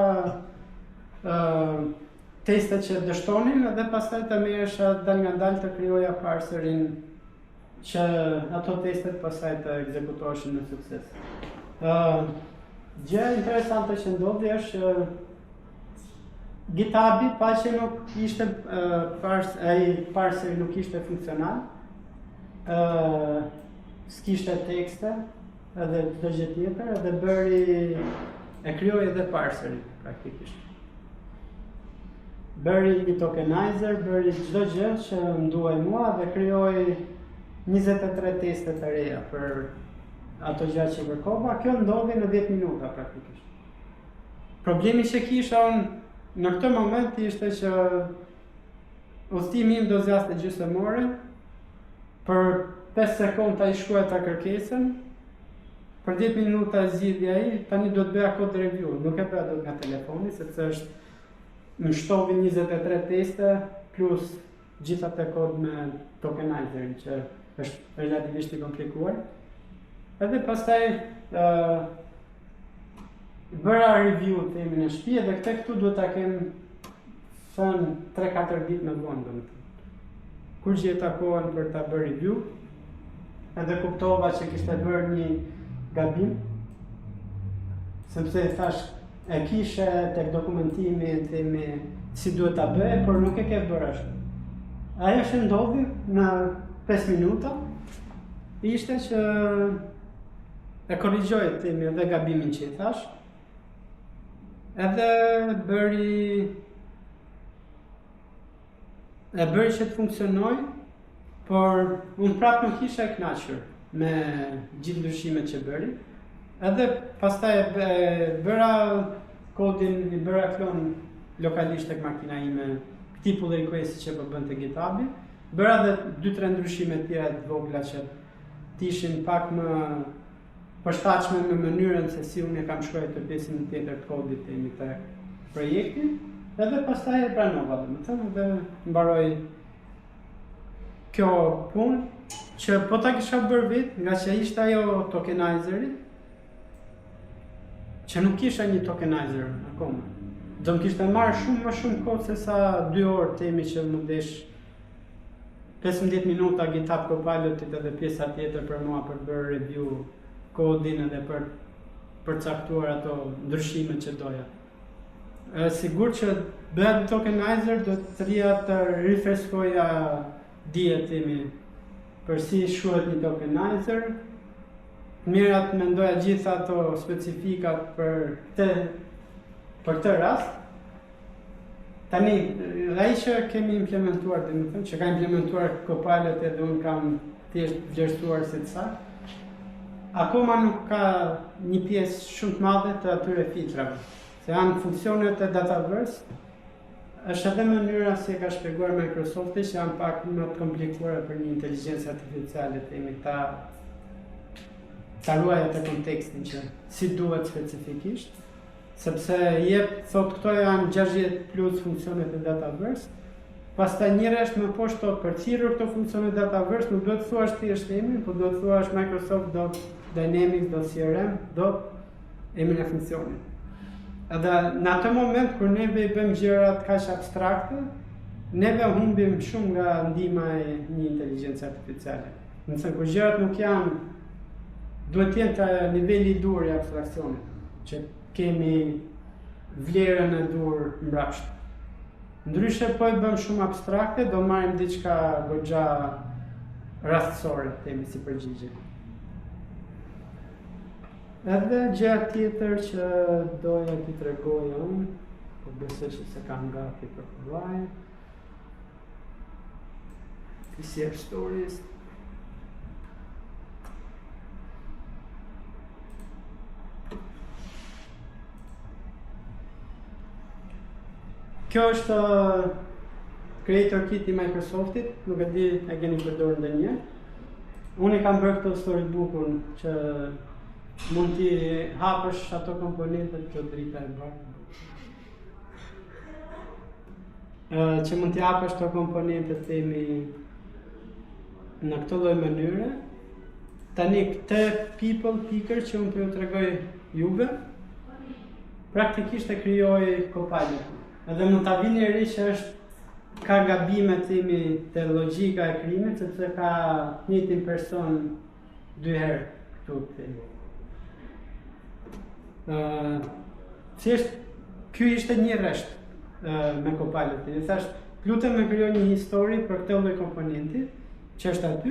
testet që dështonin edhe pastaj të merresha dal nga dal të krijoja parserin që ato testet pastaj të ekzekutoheshin me sukses. Gjë interesante që ndodhi është që GitHubi paqë nuk ishte parseri nuk ishte funksional, s'kishte tekste edhe çdo gjë tjetër, edhe e krijoi edhe parserin praktikisht. Bëri një tokenizer, bëri çdo gjë që më duhej mua dhe krijoi 23 teste të reja për ato gjëra që kërkova. Kjo ndodhi në 10 minuta praktikisht. Problemi që kisha unë në këtë moment ishte që udhëtimi im do zjaste gjysmëore, për 5 sekonda i shkruaj ta kërkesën, për 10 minuta zgjidhja ai, tani do të bëja code review, nuk e bëja dot nga telefoni, sepse është më shtovi 23 teste, plus gjitha të kod me tokenizerin që është relativisht i komplikuar. Edhe pastaj bëra review të imi në shtëpi edhe këtu duhet ta kem thënë 3-4 ditë më vonë domethënë. Kur gjeta kohën për ta bërë review, edhe kuptova që kishte bërë një gabim, sepse thash e kishe tek dokumentimi themi si duhet ta bëj, por nuk e ke bërë ashtu. Ajo që ndodhi në 5 minuta ishte që e korrigjoj themi edhe gabimin që i thash, edhe bëri që të funksionoj, por unë prapë nuk isha e kënaqur me gjithë ndryshimet që bëri. Edhe pastaj bëra kodin, i bëra klon lokalisht tek makina ime këtij pull requesti që po bënte GitHub-i. Bëra edhe 2-3 ndryshime të tjera të vogla që të ishin pak më përshtatshme me mënyrën se si unë e kam shkruar të pjesën tjetër të kodit të imi të projekti. Edhe pastaj e pranova, domethënë, dhe mbaroi kjo punë që po ta kisha bërë vet, nga që ishte ajo tokenizeri, që nuk kisha një tokenizer akoma. Do më kishte marrë shumë më shumë kohë se sa 2 orë temi që më desh 15 minuta GitHub Copilotit edhe pjesa tjetër për mua për bërë review kodin edhe për përcaktuar ato ndryshimet që doja. Sigur që bëhet tokenizer do të rria të refreskoja dijet temi për si shuhet një tokenizer. Mirat mendoja gjitha ato specifikat për këtë rast. Tani, ai që kemi implementuar, domethënë që ka implementuar Copilot edhe unë kam thjesht vlerësuar si të saktë, akoma nuk ka një pjesë shumë të madhe të atyre filtrave. Se janë funksionet e Dataverse, është edhe mënyra si e ka shpjeguar Microsofti që janë pak më të komplikuara për një inteligjencë artificiale të imi ta ruaj atë kontekstin që si duhet specifikisht, sepse thot këto janë 60 plus funksionet e Dataverse, pastaj njëra është më poshtë për thirrur këto funksione Dataverse, nuk do të thuash thjesht emrin, por do të thuash Microsoft.Dynamics.CRM. Emrin e funksionit. Edhe në atë moment kur neve i bëjmë gjërat kaq abstrakte, neve humbim shumë nga ndihma e një inteligjencë artificiale. Nëse kur gjërat nuk janë, duhet të jenë të niveli i dur i abstraksionit, që kemi vlerën e dur mbrapsht. Ndryshe po i bëjmë shumë abstrakte, do marrim diçka goxha rastësore, themi si përgjigje. Edhe gjëja tjetër që doja t'i tregoja unë, po besoj që se kam gati për përvaj. PCR stories. Kjo është Creator Kit i Microsoftit, nuk e di e keni përdorur ndonjëherë. Unë kam bërë këtë storybookun që mund t'i hapësh ato komponentet kjo drita e bardhë. Që mund t'i hapësh ato komponentet themi në këtë lloj mënyre. Tani këtë people picker që unë po ju tregoj juve, praktikisht e krijoi Copilot. Edhe mund ta vini re që ka gabime themi te logjika e krijimit, sepse ka njëjtin person 2 herë këtu themi. Thjesht ky ishte një rresht me Copilotin. I thash, lutem më krijo një histori për këtë lloj komponenti që është aty.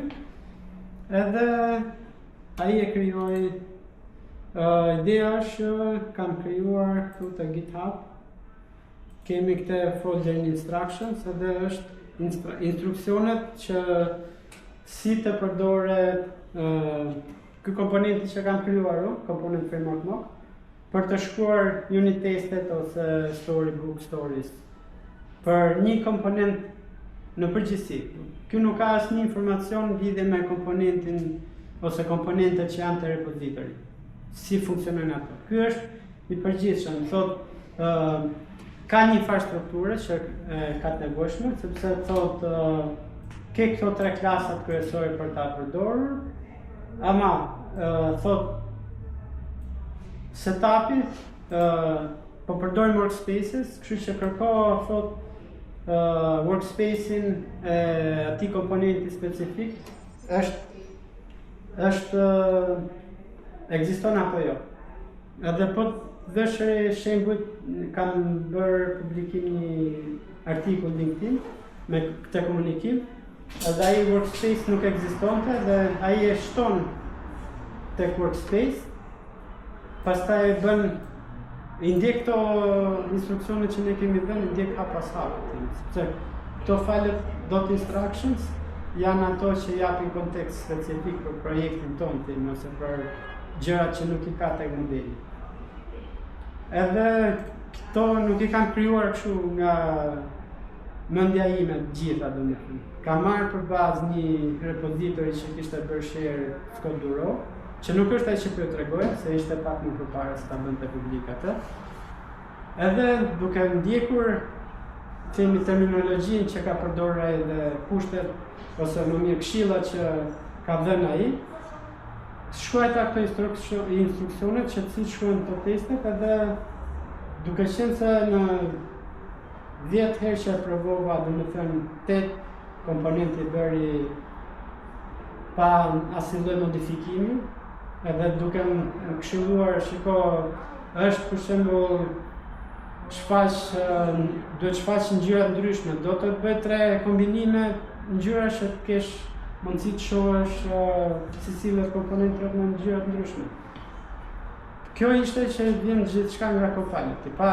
Edhe ai e krijoi. Ideja është kam krijuar këtu te GitHub. Kemi këtë folder instructions, edhe është instruksionet që si të përdoret ky komponenti që kam krijuar unë, komponent framework mock, për të shkruar unit testet ose storybook stories për një komponent në përgjithësi. Ky nuk ka asnjë informacion lidhje me komponentin ose komponentet që janë te repozitori. Si funksionojnë ato. Ky është i përgjithshëm, thotë ka një farë strukture që ka të nevojshme, sepse thot ke këto 3 klasat kryesore për ta përdorur, ama thot setupi po përdorim workspaces, kështu që kërko thot workspace-in e atij komponenti specifik është ekziston apo jo. Edhe po vesh shembull, kam bërë publikim një artikull LinkedIn me këtë komunikim, edhe ai workspace nuk ekzistonte dhe ai e shton tek workspace, pastaj bën i ndjek këto instruksione që ne kemi dhënë, i ndjek hap pas hapi, sepse këto falet .instructions janë ato që japin kontekst specifik për projektin tonë, ose për gjërat që nuk i ka tek modeli. Edhe këto nuk i kam krijuar kështu nga mendja ime të gjitha, domethënë. Kam marrë për bazë një repozitori që kishte bërë share Scott Duro, që nuk është ai që po ju tregoja, se ishte pak më përpara se ta bënte publik atë. Edhe duke ndjekur themi terminologjinë që ka përdorur ai dhe kushtet ose më mirë këshillat që ka dhënë ai, shkruajta këto instruksionet që si shkruajnë këto testet, edhe duke qenë se në 10 herë që provova, domethënë 8 komponenti bëri pa asnjë lloj modifikimi, edhe duke më këshilluar, shiko, është për shembull duhet shfaq ngjyra ndryshme, do të bëj 3 kombinime ngjyrash që të kesh mundësi të shohësh se cilët komponentë në ngjyra të ndryshme. Kjo ishte që vjen gjithçka nga Copilot, pa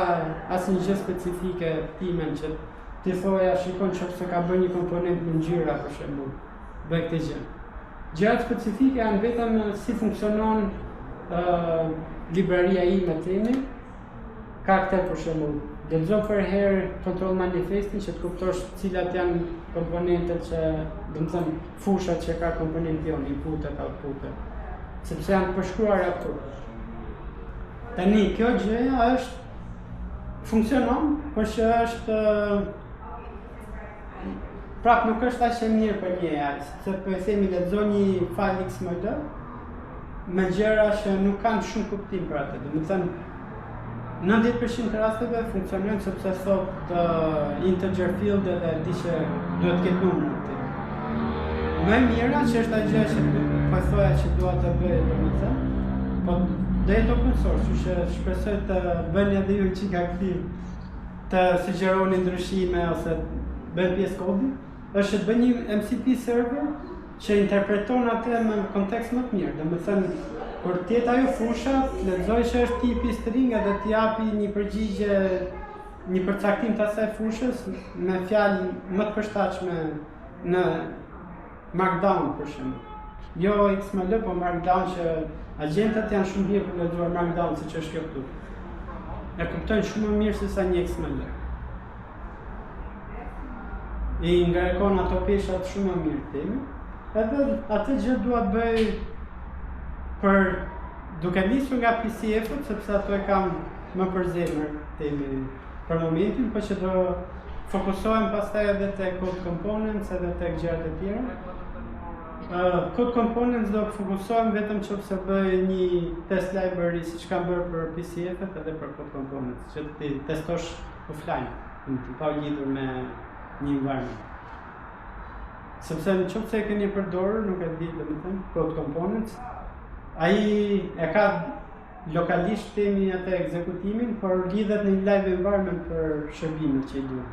asnjë gjë specifike timen që ti thoja shikon nëse ka bërë një komponent me ngjyra për shembull, bëj këtë gjë. Gjërat specifike janë vetëm si funksionon libraria ime themi, ka këtë për shembull, lexo për herë control manifestin që të kuptosh cilat janë komponentët që, domethënë, fushat që ka komponenti jon, inputet, outputet, sepse janë përshkruar aty. Tani kjo gjëja funksionon, por që është prap nuk është aq e mirë për një AI, sepse po e themi lexo një file XML me gjëra që nuk kanë shumë kuptim për atë. Domethënë 90% të rasteve funksionojnë sepse thot integer field edhe di që duhet të ketë numër. Më e mira që është ajo gjë që po thoya që dua të bëj, domethënë, po do jetë open source, kështu që shpresoj të bëni edhe ju çika aktiv të sugjeroni ndryshime ose bëni pjesë kodi, është të bëni një MCP server që interpreton atë në kontekst më të mirë, domethënë kur të jetë ajo fusha, lexoj që është tipi string edhe t'i japi një përgjigje, një përcaktim të asaj fushës me fjalë më të përshtatshme në Markdown për shembull. Jo XML, po Markdown që agjentët janë shumë mirë për lexuar Markdown siç është kjo këtu. E kuptojnë shumë më mirë se sa një XML. I ngarkon ato peshat shumë më mirë themi. Edhe atë gjë dua të bëj për duke nisur nga PCF-ut, sepse ato e kam më për zemër themi për momentin, po që do fokusohem pastaj edhe tek code components edhe tek gjërat e tjera. Code components do fokusohem vetëm nëse bëj një test library siç kam bërë për PCF-et edhe për code components, që ti testosh offline, pa u lidhur me një environment. Sepse nëse e keni përdorur, nuk e di domethënë, code components, ai e ka lokalisht themi atë ekzekutimin, por lidhet në një live environment për shërbimet që i duan.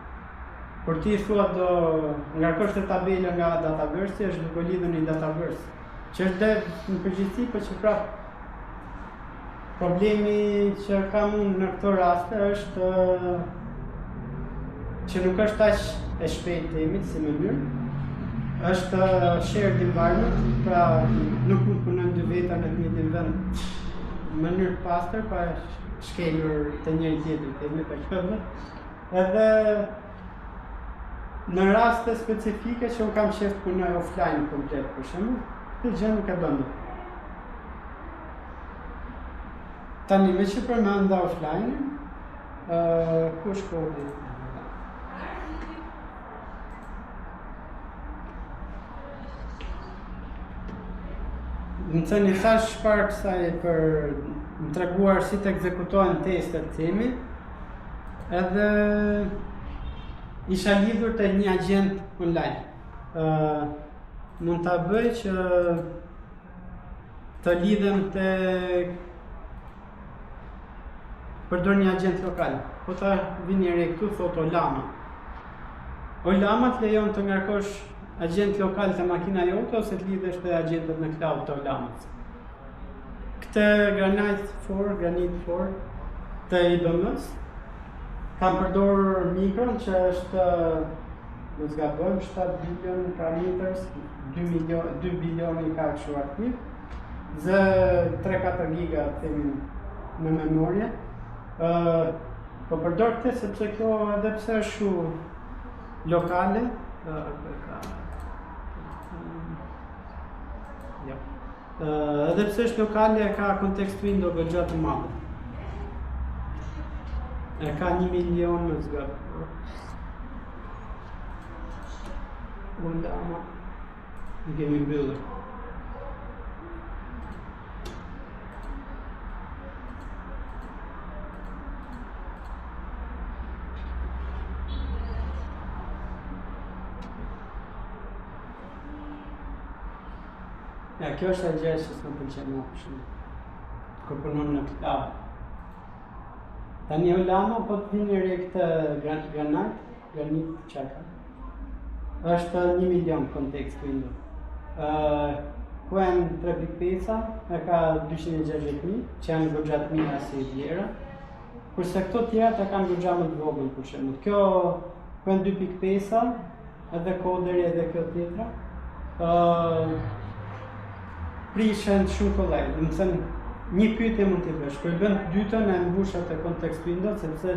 Kur ti thua do ngarkosh të tabela nga Dataverse, është duke lidhur në një Dataverse, që është në përgjithësi, por që prap problemi që kam unë në këto raste është që nuk është aq e shpejtë themi si mënyrë. Është shared environment, pra nuk mund të punojnë dy veta në të njëjtin vend në mënyrë të pastër, pa shkelur të njëri tjetrit, themi për këtë. Edhe në raste specifike që unë kam qef të punoj offline komplet, për shembull, këtë gjë nuk e bën dot. Tani me që përmenda offline, Ku është kodi? Më thënë i thash çfarë kësaj për më treguar si të ekzekutohen testet themi, edhe isha lidhur te një agent online. Mund ta bëj që të lidhem te përdor një agent lokal. Po ta vini re këtu thot Olama. Olama të lejon të ngarkosh agent lokal të makina jote ose të lidhesh te agentët në cloud të Olamës. Këtë Granite 4 të IBM-s kam përdor mikron që është do të gabojmë 7 bilion parameters, 2 bilioni ka kështu aktiv, dhe 3-4 giga themi në memorie. Po përdor këtë sepse kjo edhe pse është shu lokale, edhe pse është lokale ka kontekst window goxha të madh. E ka 1 milion në zgab. Olama i kemi mbyllur. Ja, kjo është e gjë që s'më pëlqen më shumë. Kur punon në cloud. Tani Olama po të vini re këtë Granite çaka. Është 1 milion kontekst window. Quen 3.5 e ka 260.000, që janë goxha të mira si vjera. Kurse këto tjera të kanë goxha më të vogël për shembull. Kjo Quen 2.5 edhe koderi edhe kjo tjetra. Prishen shumë kollaj. Do të thënë një pyetje mund t'i bësh, kur bën dytën e mbushat e kontekst window sepse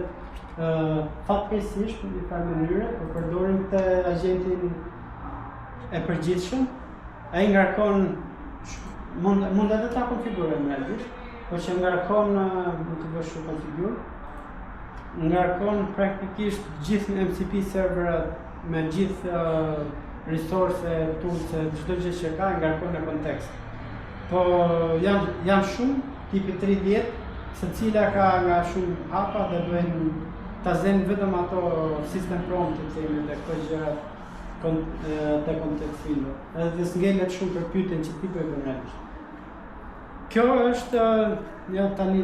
fatkeqësisht në një farë mënyre po përdorim këtë agentin e përgjithshëm, ai ngarkon mund edhe ta konfigurojmë realisht, po që ngarkon mund të bësh shumë konfigur, ngarkon praktikisht gjithë MCP serverat me gjithë resource, tools, çdo gjë që ka ngarkon në kontekst. Po janë shumë, tipi 30, se cila ka nga shumë hapa dhe duhen ta zen vetëm ato system prompt të themi dhe këto gjërat të kontekst window. Edhe s'ngelet shumë për pyetjen që ti po e bën realisht. Kjo është jo tani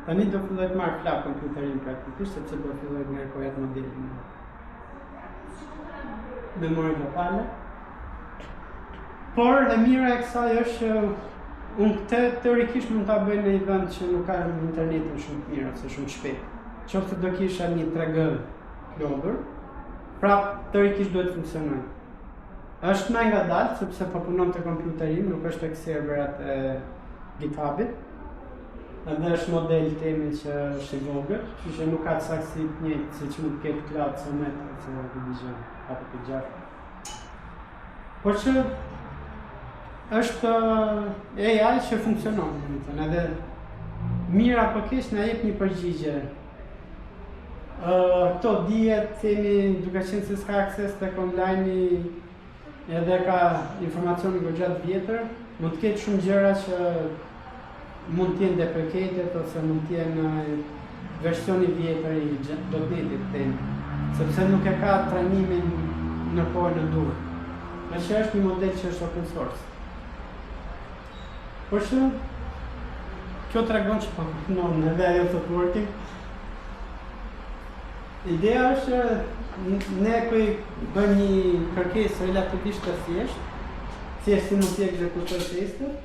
tani do filloj të marr flak kompjuterin praktikisht sepse do filloj të ngarkoj atë modelin. Memori lokale. Por e mira e kësaj është që unë këtë teorikisht mund ta bëj në një vend që nuk ka internetin shumë të mirë ose shumë shpejt. Qoftë do kisha një 3G lodhur, prap teorikisht duhet të funksionojë. Është më ngadalë sepse po punon te kompjuteri, nuk është tek serverat e GitHubit. Edhe është model temi që është i vogël, kështu që nuk ka saktësi të njëjtë siç mund të ketë cloud sunet ose Vision apo të gjatë. Por që është AI që funksionon, domethënë, edhe mirë apo keq na jep një përgjigje. Këto dihet themi duke qenë se s'ka akses tek online edhe ka informacioni goxha të vjetër, mund të ketë shumë gjëra që mund të jenë deprecated ose mund të jenë versioni vjetër i .NET-it themi, sepse nuk e ka trajnimin në kohën e duhur. Që është një model që është open source. Por që kjo tregon që po punon edhe ajo thot working. Ideja është që ne kur bëjmë një kërkesë relativisht të thjeshtë, si mund të ekzekutoj testet,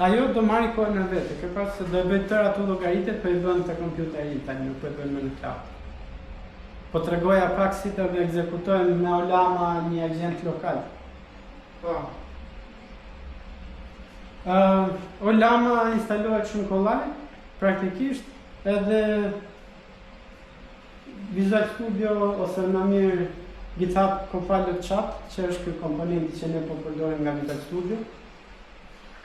ajo do marri kohën në vete, kjo pas se do e bëj tërë ato llogaritet, po i bën te kompjuterin tani, nuk po e bën më në cloud. Po tregoja pak si të ekzekutojmë me Olama një agent lokal. Po. Olama instalohet shumë kollaj, praktikisht, edhe Visual Studio ose më mirë GitHub Copilot Chat, që është ky komponenti që ne po përdorim nga Visual Studio.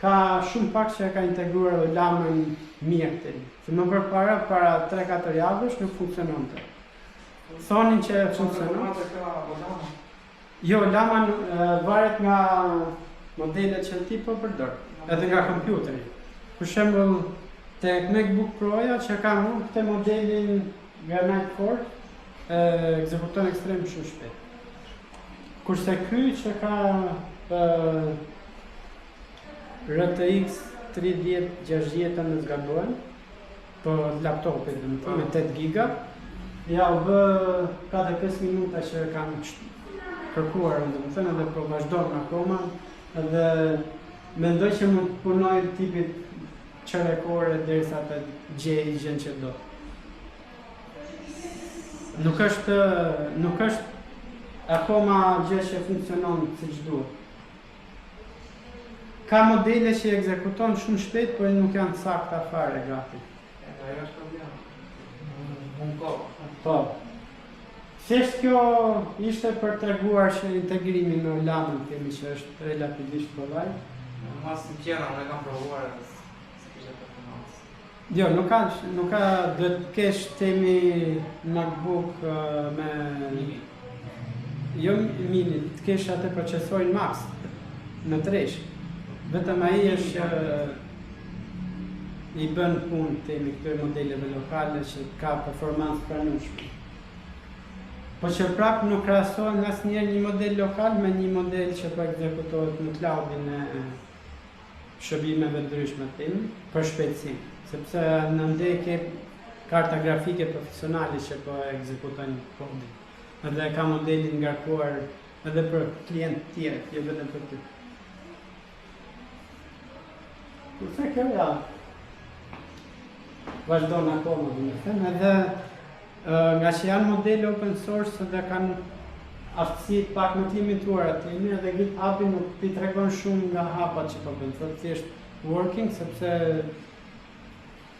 Ka shumë pak që e ka integruar dhe lamën mirë të një. Se më përpara, para 3-4 javësh nuk funksiononte. Thonin që funksionon. Jo, lama varet nga modelet që ti po përdor, edhe nga kompjuteri. Për shembull, tek MacBook Pro-ja që kam unë këtë modelin Granite Force, ekzekuton ekstrem shumë shpejt. Kurse ky që ka RTX 3060 në zgabuan, po laptopit dhe më thëmë, me 8 giga, ja u bë 45 minuta që kam kërkuar, dhe më thënë, edhe po vazhdojnë akoma, edhe mendoj që mund të punoj tipit qërekore derisa të gjej gjën që do. Nuk është akoma gjë që funksionon siç duhet. Ka modele që ekzekuton shumë shpejt, por nuk janë sakta fare gati.
Ajo është problem.
Po. Thjesht kjo ishte për treguar që integrimi në lamën kemi që është relativisht kollaj.
Mas në qena, unë e kam provuar edhe s'kishe performancë.
Jo, nuk ka do të kesh temi MacBook me jo mini, të kesh atë procesorin max në tresh. Vetëm ai është i bën punë temi këtyre modeleve lokale që ka performancë pranueshme. Po që prapë nuk krahasohen asnjëherë një model lokal me një model që po ekzekutohet në cloudin e shërbimeve ndryshme temi për shpejtësi, sepse në ndekje karta grafike profesionale që po ekzekutojnë kodin. Edhe ka modelin ngarkuar edhe për klientë tjerë, jo vetëm për ty. Kurse kjo ja vazhdon akoma, domethënë, edhe nga që janë modele open source dhe kanë aftësi pak më të limituara temi, edhe GitHub-i nuk t'i tregon shumë nga hapat që po bën, thotë thjesht working, sepse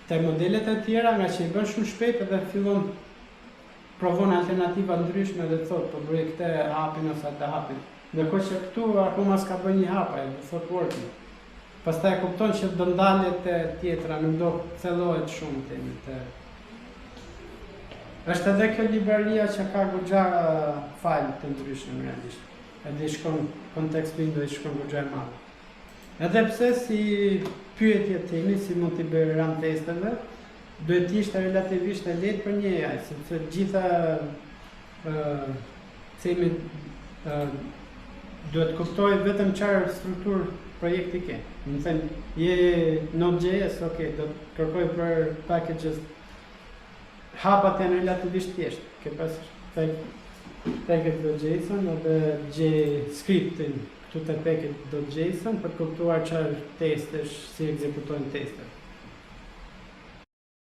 te modelet e tjera nga që i bën shumë shpejt edhe fillon provon alternativa ndryshme dhe thotë po bëj këtë hapin ose atë hapin. Ndërkohë që këtu akoma s'ka bën një hap, ai thotë working. Pastaj kupton që do ndalet te tjetra, nuk do thellohet shumë temi te. Është edhe kjo libreria që ka goxha file të ndryshëm realisht. Edhe i shkon kontekst Windows, i shkon goxha e madhe. Edhe pse si pyetje temi, si mund t'i bëj run testeve, duhet të ishte relativisht e lehtë për një AI, sepse gjitha themi duhet kuptoj vetëm çfarë strukturë projekti ke. Më thënë, je Node.js, okay, do të kërkoj për packages. Hapat janë relativisht thjesht. Ke pas package.json edhe JScriptin këtu te package.json për të kuptuar çfarë testesh, si ekzekutojnë testet.